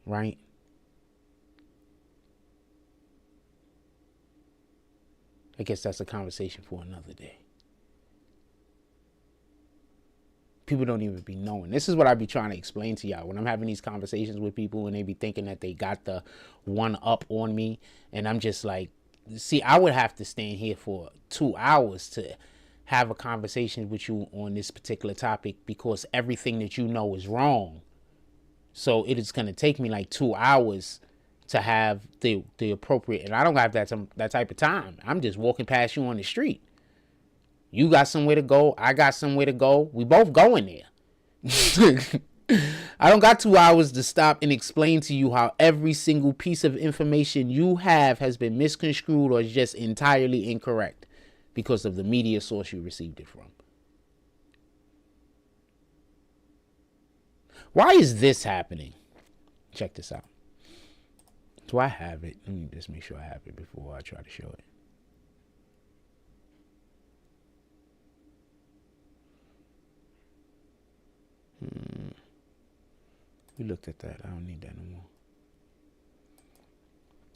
Right? I guess that's a conversation for another day. People don't even be knowing. This is what I be trying to explain to y'all when I'm having these conversations with people and they be thinking that they got the one up on me. And I'm just like, see, I would have to stand here for 2 hours to have a conversation with you on this particular topic because everything that you know is wrong. So it is going to take me like 2 hours to have the appropriate, and I don't have that type of time. I'm just walking past you on the street. You got somewhere to go. I got somewhere to go. We both going there. I don't got 2 hours to stop and explain to you how every single piece of information you have has been misconstrued or just entirely incorrect because of the media source you received it from. Why is this happening? Check this out. Do I have it? Let me just make sure I have it before I try to show it. We looked at that. I don't need that no more.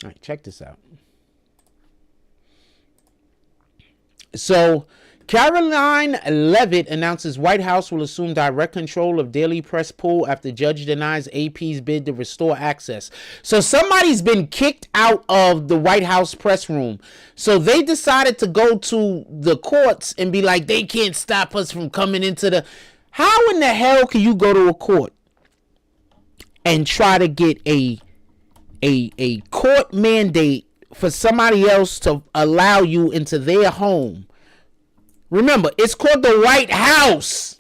All right, check this out. So, Caroline Leavitt announces White House will assume direct control of daily press pool after judge denies AP's bid to restore access. So somebody's been kicked out of the White House press room. So they decided to go to the courts and be like, they can't stop us from coming into the... How in the hell can you go to a court and try to get a court mandate for somebody else to allow you into their home? Remember, it's called the White House.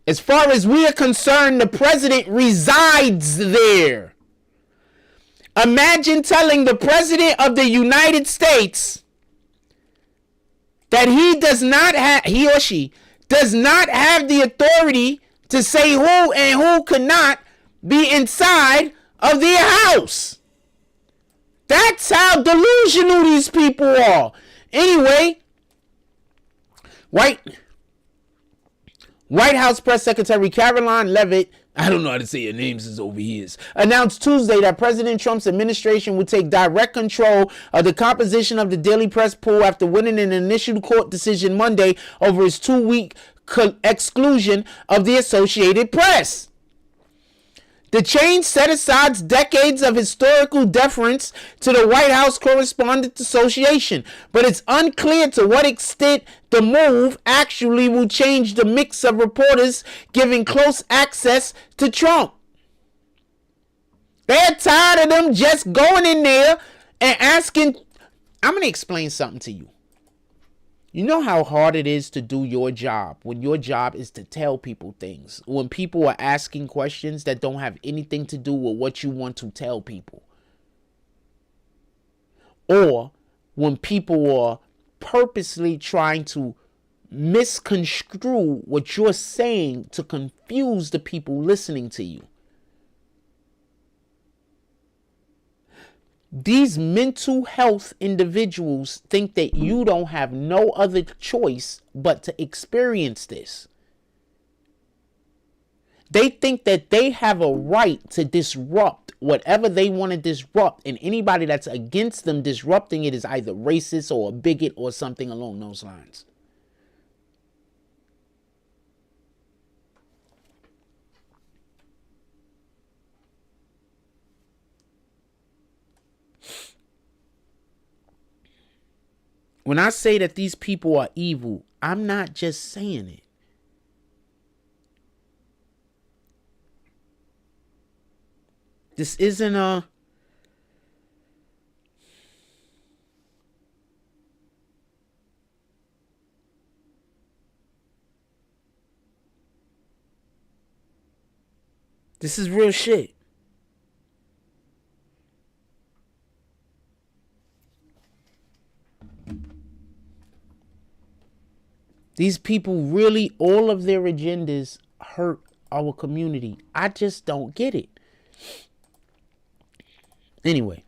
As far as we are concerned, the president resides there. Imagine telling the president of the United States that he or she does not have the authority to say who and who cannot be inside of their house. That's how delusional these people are. Anyway, White House Press Secretary Caroline Leavitt, I don't know how to say her name since over here, announced Tuesday that President Trump's administration would take direct control of the composition of the daily press pool after winning an initial court decision Monday over its 2-week exclusion of the Associated Press. The change set aside decades of historical deference to the White House Correspondents Association, but it's unclear to what extent the move actually will change the mix of reporters giving close access to Trump. They're tired of them just going in there and asking. I'm going to explain something to you. You know how hard it is to do your job when your job is to tell people things. When people are asking questions that don't have anything to do with what you want to tell people. Or when people are purposely trying to misconstrue what you're saying to confuse the people listening to you. These mental health individuals think that you don't have no other choice but to experience this. They think that they have a right to disrupt whatever they want to disrupt, and anybody that's against them disrupting it is either racist or a bigot or something along those lines. When I say that these people are evil, I'm not just saying it. This isn't a... This is real shit. These people really, all of their agendas hurt our community. I just don't get it. Anyway,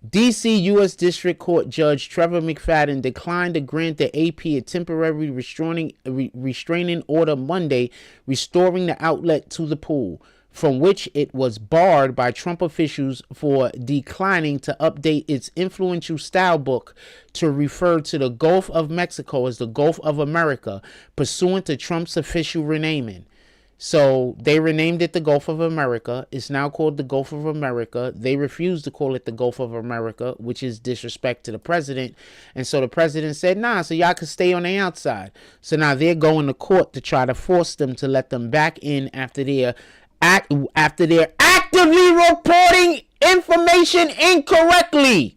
D.C. U.S. District Court Judge Trevor McFadden declined to grant the AP a temporary restraining order Monday, restoring the outlet to the pool, from which it was barred by Trump officials for declining to update its influential style book to refer to the Gulf of Mexico as the Gulf of America, pursuant to Trump's official renaming. So they renamed it the Gulf of America. It's now called the Gulf of America. They refused to call it the Gulf of America, which is disrespect to the president. And so the president said, nah, so y'all can stay on the outside. So now they're going to court to try to force them to let them back in after they're actively reporting information incorrectly.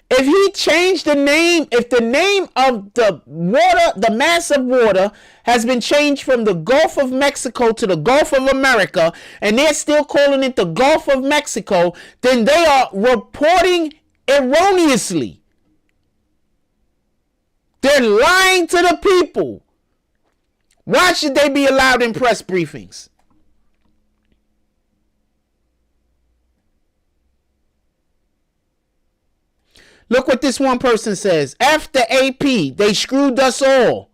If he changed the name, if the name of the water, the mass of water has been changed from the Gulf of Mexico to the Gulf of America, and they're still calling it the Gulf of Mexico, then they are reporting erroneously. They're lying to the people. Why should they be allowed in press briefings? Look what this one person says. After AP, they screwed us all.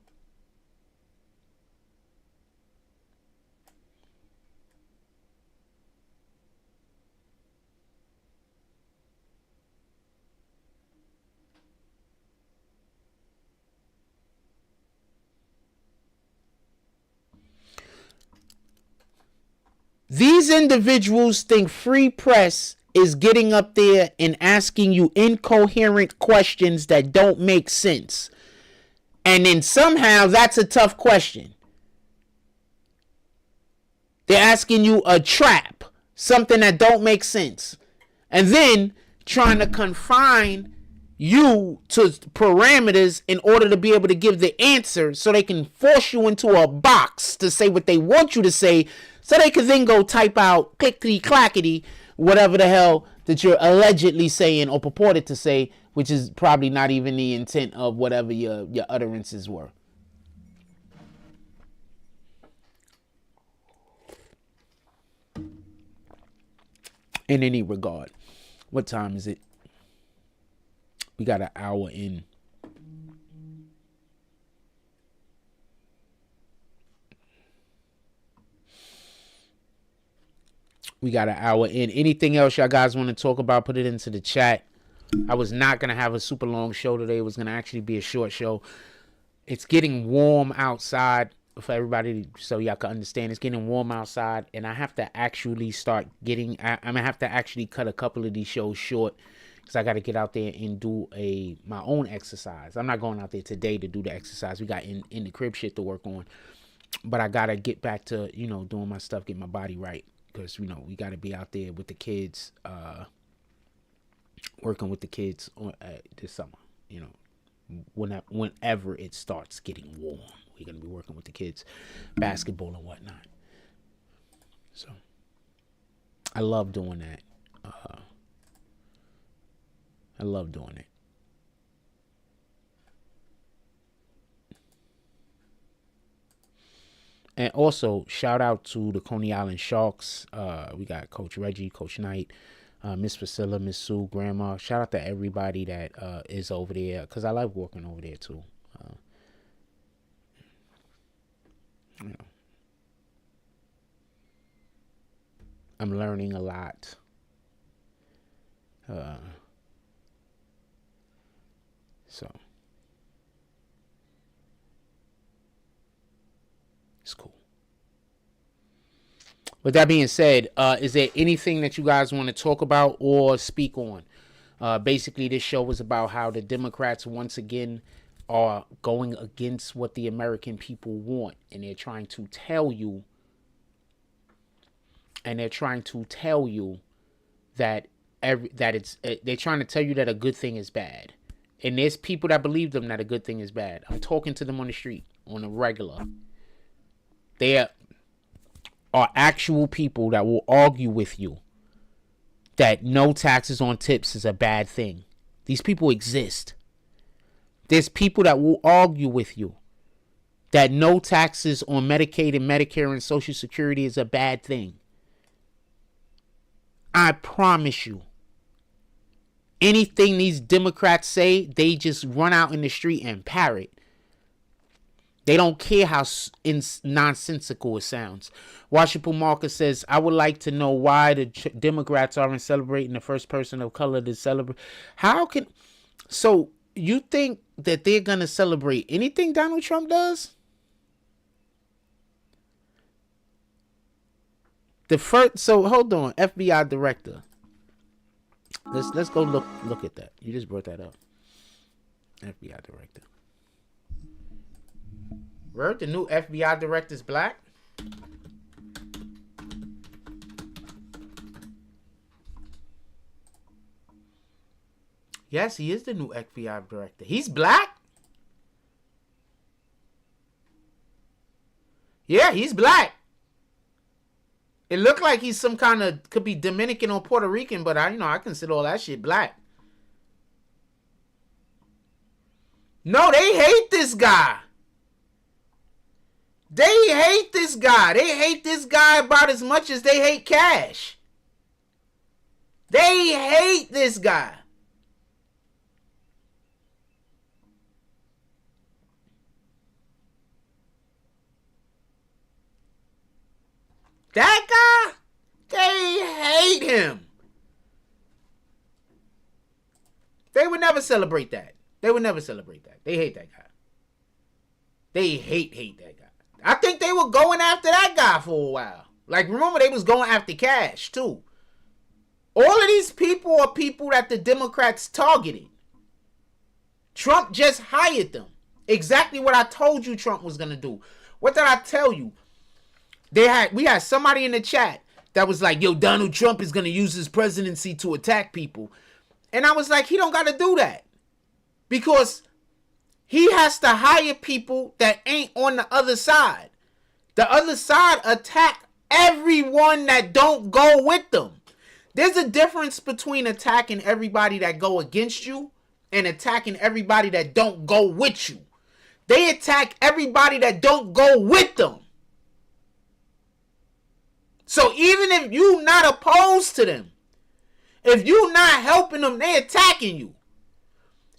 These individuals think free press is getting up there and asking you incoherent questions that don't make sense. And then somehow that's a tough question. They're asking you a trap, something that don't make sense. And then trying to confine you to parameters in order to be able to give the answer so they can force you into a box to say what they want you to say so they can then go type out clickety clackety whatever the hell that you're allegedly saying or purported to say, which is probably not even the intent of whatever your utterances were. In any regard. What time is it? We got an hour in. We got an hour in. Anything else y'all guys want to talk about, put it into the chat. I was not going to have a super long show today. It was going to actually be a short show. It's getting warm outside for everybody, so y'all can understand. It's getting warm outside, and I have to actually start getting... I'm going to have to actually cut a couple of these shows short because I got to get out there and do my own exercise. I'm not going out there today to do the exercise. We got in the crib shit to work on. But I got to get back to, doing my stuff, get my body right. Because, we got to be out there with the kids, working with the kids this summer, whenever it starts getting warm. We're going to be working with the kids, basketball and whatnot. So, I love doing that. I love doing it. And also, shout out to the Coney Island Sharks. We got Coach Reggie, Coach Knight, Miss Priscilla, Miss Sue, Grandma. Shout out to everybody that is over there, because I like working over there too. I'm learning a lot. So it's cool. With that being said, is there anything that you guys want to talk about or speak on? Basically, this show is about how the Democrats once again are going against what the American people want, and they're trying to tell you, they're trying to tell you that they're trying to tell you that a good thing is bad, and there's people that believe them that a good thing is bad. I'm talking to them on the street on a regular. There are actual people that will argue with you that no taxes on tips is a bad thing. These people exist. There's people that will argue with you that no taxes on Medicaid and Medicare and Social Security is a bad thing. I promise you. Anything these Democrats say, they just run out in the street and parrot. They don't care how nonsensical it sounds. Washington Marcus says, I would like to know why the Democrats aren't celebrating the first person of color to celebrate. So you think that they're going to celebrate anything Donald Trump does? So hold on, FBI director. Let's go look at that. You just brought that up. FBI director. Word, the new FBI director's black? Yes, he is the new FBI director. He's black? Yeah, he's black. It looked like he's some kind of, could be Dominican or Puerto Rican, but I consider all that shit black. No, they hate this guy. They hate this guy. They hate this guy about as much as they hate Cash. They hate this guy. That guy, they hate him. They would never celebrate that. They would never celebrate that. They hate that guy. They hate that guy. I think they were going after that guy for a while. Like, remember, they was going after Cash, too. All of these people are people that the Democrats targeted. Trump just hired them. Exactly what I told you Trump was going to do. What did I tell you? We had somebody in the chat that was like, yo, Donald Trump is going to use his presidency to attack people. And I was like, he don't got to do that. Because he has to hire people that ain't on the other side. The other side attack everyone that don't go with them. There's a difference between attacking everybody that go against you and attacking everybody that don't go with you. They attack everybody that don't go with them. So even if you not opposed to them, if you not helping them, they attacking you.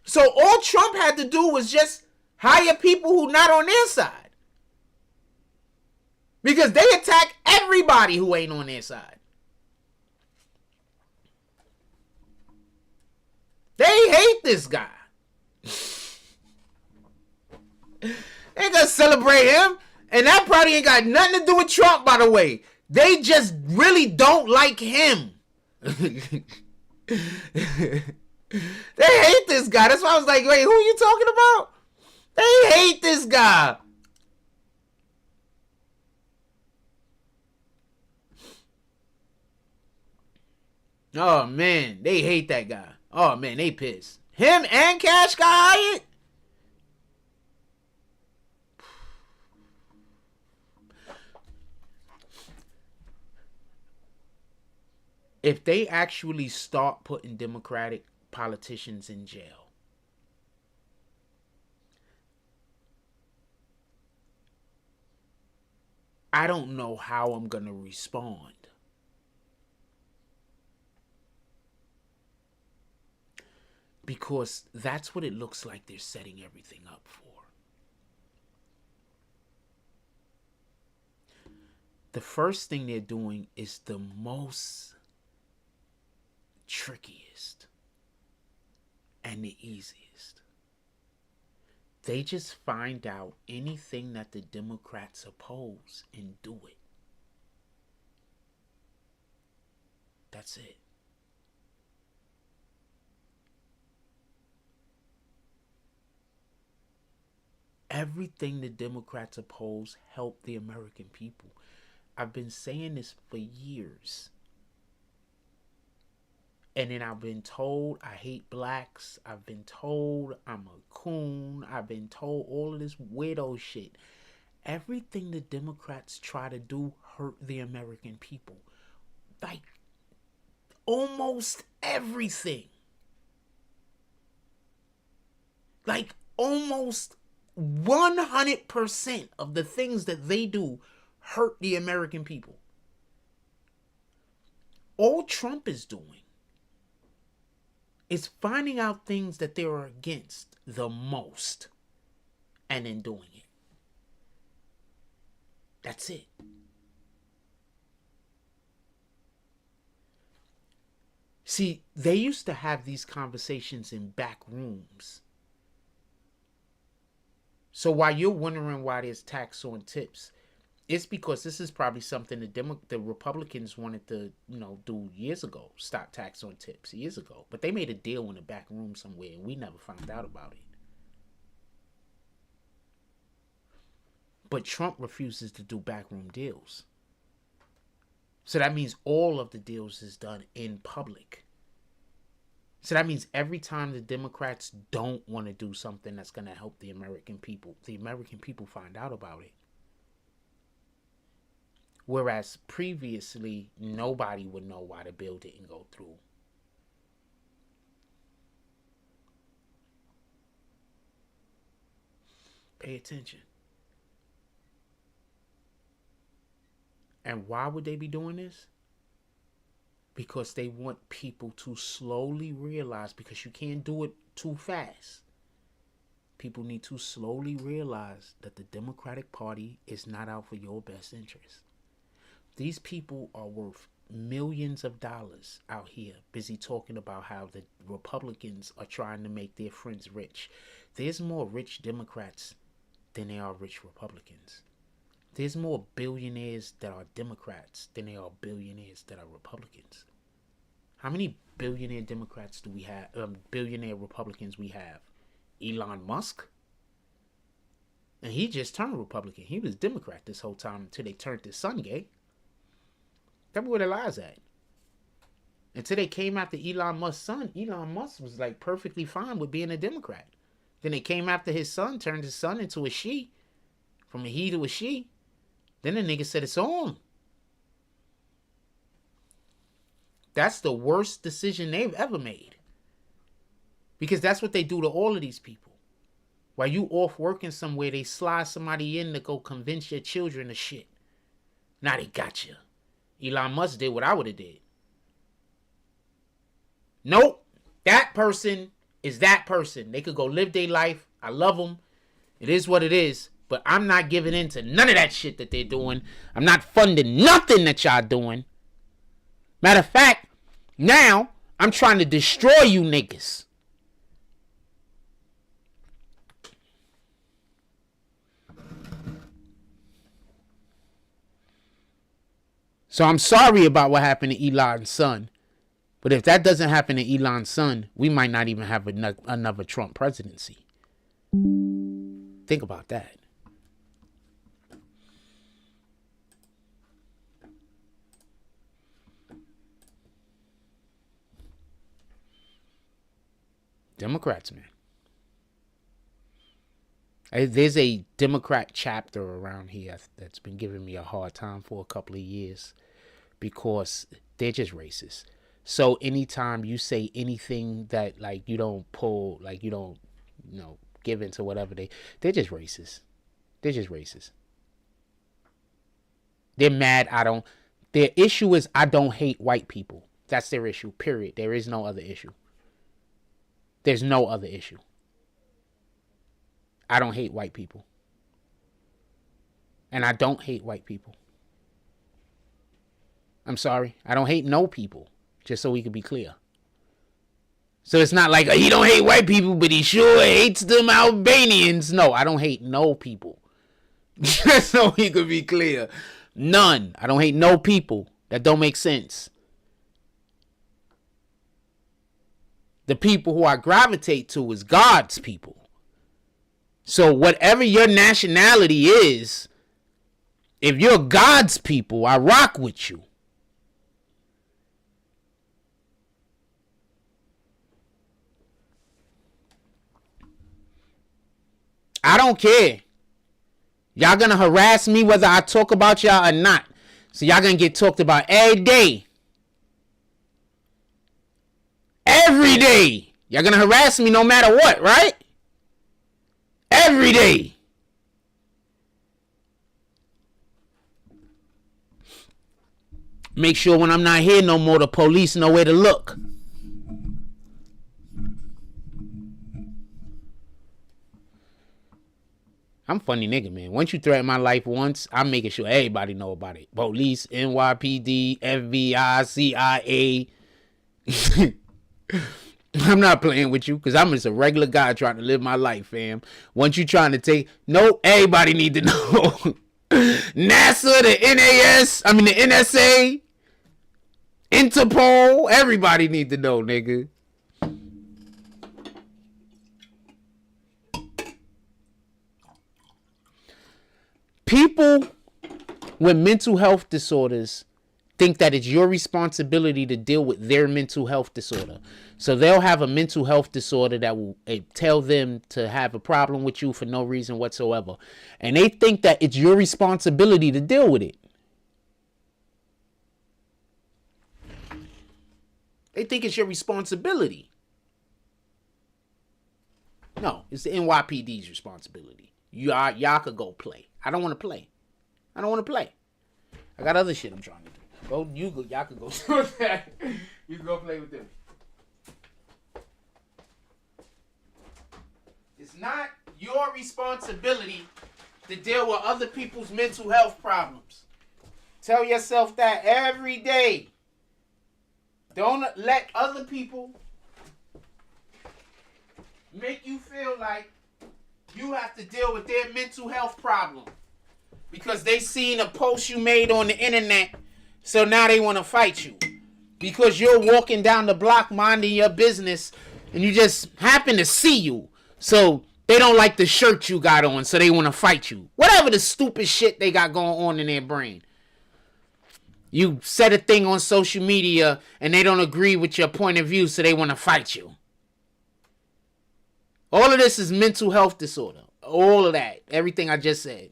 So all Trump had to do was just hire people who not on their side. Because they attack everybody who ain't on their side. They hate this guy. They gonna celebrate him. And that probably ain't got nothing to do with Trump, by the way. They just really don't like him. They hate this guy. That's why I was like, wait, who are you talking about? They hate this guy. Oh, man. They hate that guy. Oh, man. They pissed. Him and Cash got hired? If they actually start putting Democratic politicians in jail, I don't know how I'm going to respond. Because that's what it looks like they're setting everything up for. The first thing they're doing is the most trickiest and the easiest. They just find out anything that the Democrats oppose and do it. That's it. Everything the Democrats oppose help the American people. I've been saying this for years. And then I've been told I hate blacks. I've been told I'm a coon. I've been told all of this weirdo shit. Everything the Democrats try to do hurt the American people. Like, almost everything. Like, almost 100% of the things that they do hurt the American people. All Trump is doing is finding out things that they are against the most and then doing it. That's it. See, they used to have these conversations in back rooms. So while you're wondering why there's tax on tips, it's because this is probably something the Republicans wanted to, do years ago. Stop tax on tips years ago. But they made a deal in the back room somewhere, and we never found out about it. But Trump refuses to do backroom deals. So that means all of the deals is done in public. So that means every time the Democrats don't want to do something that's going to help the American people find out about it. Whereas previously, nobody would know why the bill didn't go through. Pay attention. And why would they be doing this? Because they want people to slowly realize, because you can't do it too fast. People need to slowly realize that the Democratic Party is not out for your best interest. These people are worth millions of dollars out here busy talking about how the Republicans are trying to make their friends rich. There's more rich Democrats than there are rich Republicans. There's more billionaires that are Democrats than there are billionaires that are Republicans. How many billionaire Democrats do we have? Billionaire Republicans we have? Elon Musk. And he just turned Republican. He was Democrat this whole time until they turned his son gay. Tell me where the lies at. Until they came after Elon Musk's son, Elon Musk was like perfectly fine with being a Democrat. Then they came after his son, turned his son into a she. From a he to a she. Then the nigga said it's on. That's the worst decision they've ever made. Because that's what they do to all of these people. While you off working somewhere, they slide somebody in to go convince your children of shit. Now they got you. Elon Musk did what I would have did. Nope. That person is that person. They could go live their life. I love them. It is what it is. But I'm not giving in to none of that shit that they're doing. I'm not funding nothing that y'all doing. Matter of fact, now I'm trying to destroy you niggas. So I'm sorry about what happened to Elon's son. But if that doesn't happen to Elon's son, we might not even have another Trump presidency. Think about that. Democrats, man. There's a Democrat chapter around here that's been giving me a hard time for a couple of years because they're just racist. So anytime you say anything that like you don't pull, like you don't, give into whatever they're just racist. They're just racist. They're mad. Their issue is I don't hate white people. That's their issue, period. There is no other issue. There's no other issue. I don't hate white people. And I don't hate white people. I'm sorry. I don't hate no people. Just so we can be clear. So it's not like he don't hate white people, but he sure hates them Albanians. No, I don't hate no people. Just so we can be clear. None. I don't hate no people. That don't make sense. The people who I gravitate to is God's people. So whatever your nationality is, if you're God's people, I rock with you. I don't care. Y'all gonna harass me whether I talk about y'all or not. So y'all gonna get talked about every day. Every day. Y'all gonna harass me no matter what, right? Every day. Make sure when I'm not here no more, the police know where to look. I'm a funny nigga, man. Once you threaten my life once, I'm making sure everybody know about it. Police, NYPD, FBI, CIA. I'm not playing with you because I'm just a regular guy trying to live my life, fam. Once you trying to take... Nope, everybody need to know. NASA, the the NSA, Interpol, everybody need to know, nigga. People with mental health disorders think that it's your responsibility to deal with their mental health disorder. So they'll have a mental health disorder that will tell them to have a problem with you for no reason whatsoever. And they think that it's your responsibility to deal with it. They think it's your responsibility. No, it's the NYPD's responsibility. Y'all could go play. I don't want to play. I don't want to play. I got other shit I'm trying to do. Y'all can go do that. You can go play with them. It's not your responsibility to deal with other people's mental health problems. Tell yourself that every day. Don't let other people make you feel like you have to deal with their mental health problem because they seen a post you made on the internet, so now they want to fight you because you're walking down the block minding your business and you just happen to see you, so they don't like the shirt you got on, so they want to fight you. Whatever the stupid shit they got going on in their brain. You said a thing on social media and they don't agree with your point of view, so they want to fight you. All of this is mental health disorder. All of that. Everything I just said.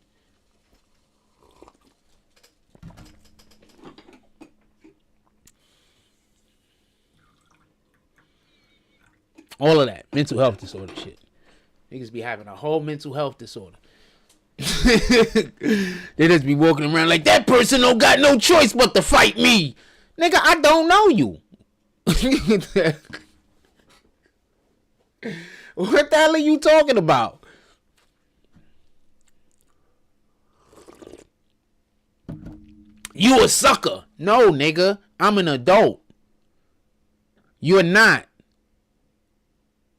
All of that. Mental health disorder shit. Niggas be having a whole mental health disorder. They just be walking around like, that person don't got no choice but to fight me. Nigga, I don't know you. What the hell are you talking about? You a sucker. No, nigga. I'm an adult. You're not.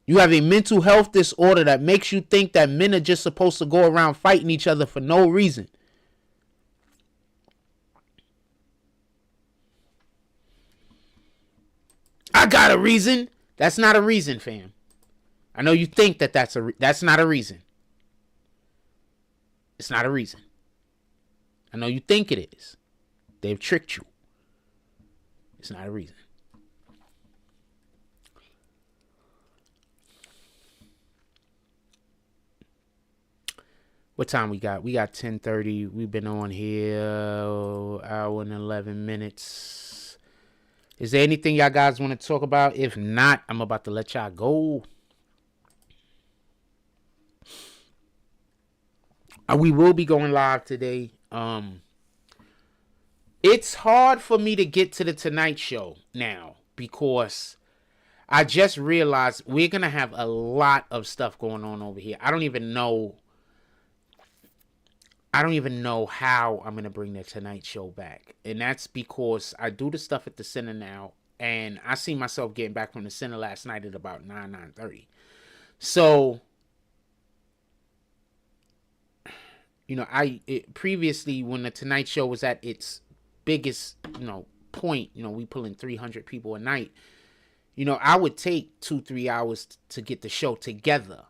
You have a mental health disorder that makes you think that men are just supposed to go around fighting each other for no reason. I got a reason. That's not a reason, fam. I know you think that that's not a reason. It's not a reason. I know you think it is. They've tricked you. It's not a reason. What time we got? We got 10:30. We've been on here hour and 11 minutes. Is there anything y'all guys want to talk about? If not, I'm about to let y'all go. We will be going live today. It's hard for me to get to the Tonight Show now because I just realized we're going to have a lot of stuff going on over here. I don't even know how I'm going to bring the Tonight Show back. And that's because I do the stuff at the center now. And I see myself getting back from the center last night at about 9:30. So, you know, previously when the Tonight Show was at its biggest, point, we pulling 300 people a night. I would take 2-3 hours to get the show together.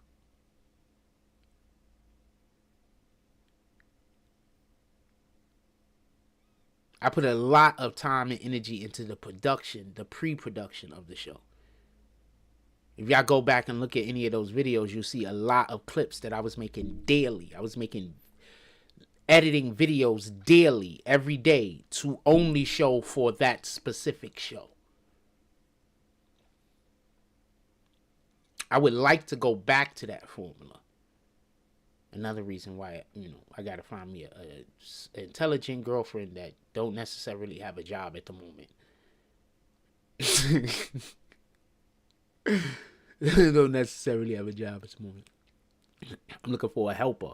I put a lot of time and energy into the production, the pre-production of the show. If y'all go back and look at any of those videos, you'll see a lot of clips that I was making daily. I was editing videos daily, every day, to only show for that specific show. I would like to go back to that formula. Another reason why, I got to find me a intelligent girlfriend that don't necessarily have a job at the moment. Don't necessarily have a job at the moment. I'm looking for a helper.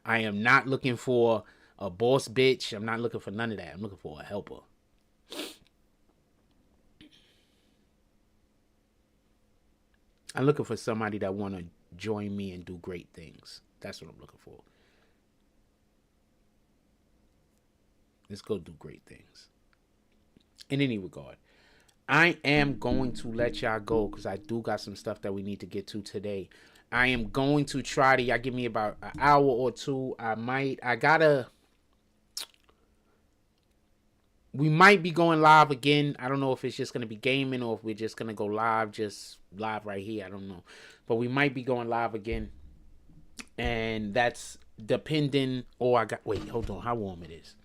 I am not looking for a boss bitch. I'm not looking for none of that. I'm looking for a helper. I'm looking for somebody that want to join me and do great things. That's what I'm looking for. Let's go do great things. In any regard, I am going to let y'all go because I do got some stuff that we need to get to today. I am going to try to, y'all give me about an hour or two. We might be going live again. I don't know if it's just going to be gaming or if we're just going to go live, just live right here. I don't know. But we might be going live again. And that's depending. Wait, hold on. How warm it is.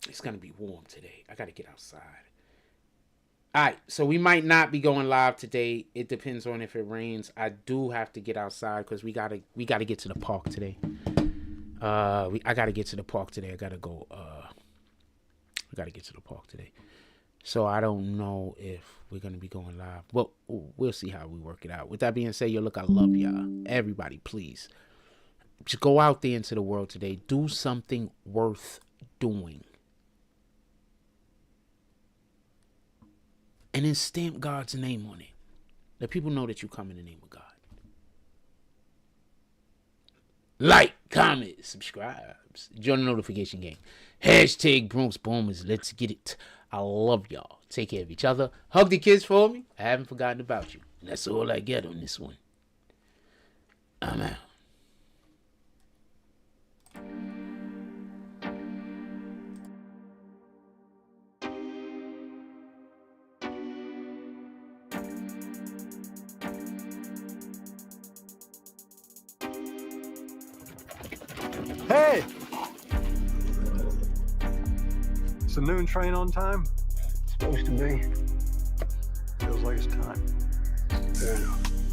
It's going to be warm today. I got to get outside. All right. So we might not be going live today. It depends on if it rains. I do have to get outside because we got to get to the park today. I gotta get to the park today. I gotta go. I gotta get to the park today. So I don't know if we're gonna be going live. Well, we'll see how we work it out. With that being said, yo, look, I love y'all. Everybody, please just go out there into the world today. Do something worth doing. And then stamp God's name on it. Let people know that you come in the name of God. Like, comment, subscribe. Join the notification game. Hashtag Bronx Boomers. Let's get it. I love y'all. Take care of each other. Hug the kids for me. I haven't forgotten about you. And that's all I get on this one. I'm out. Hey! Is the noon train on time? Supposed to be. Feels like it's time. Fair enough.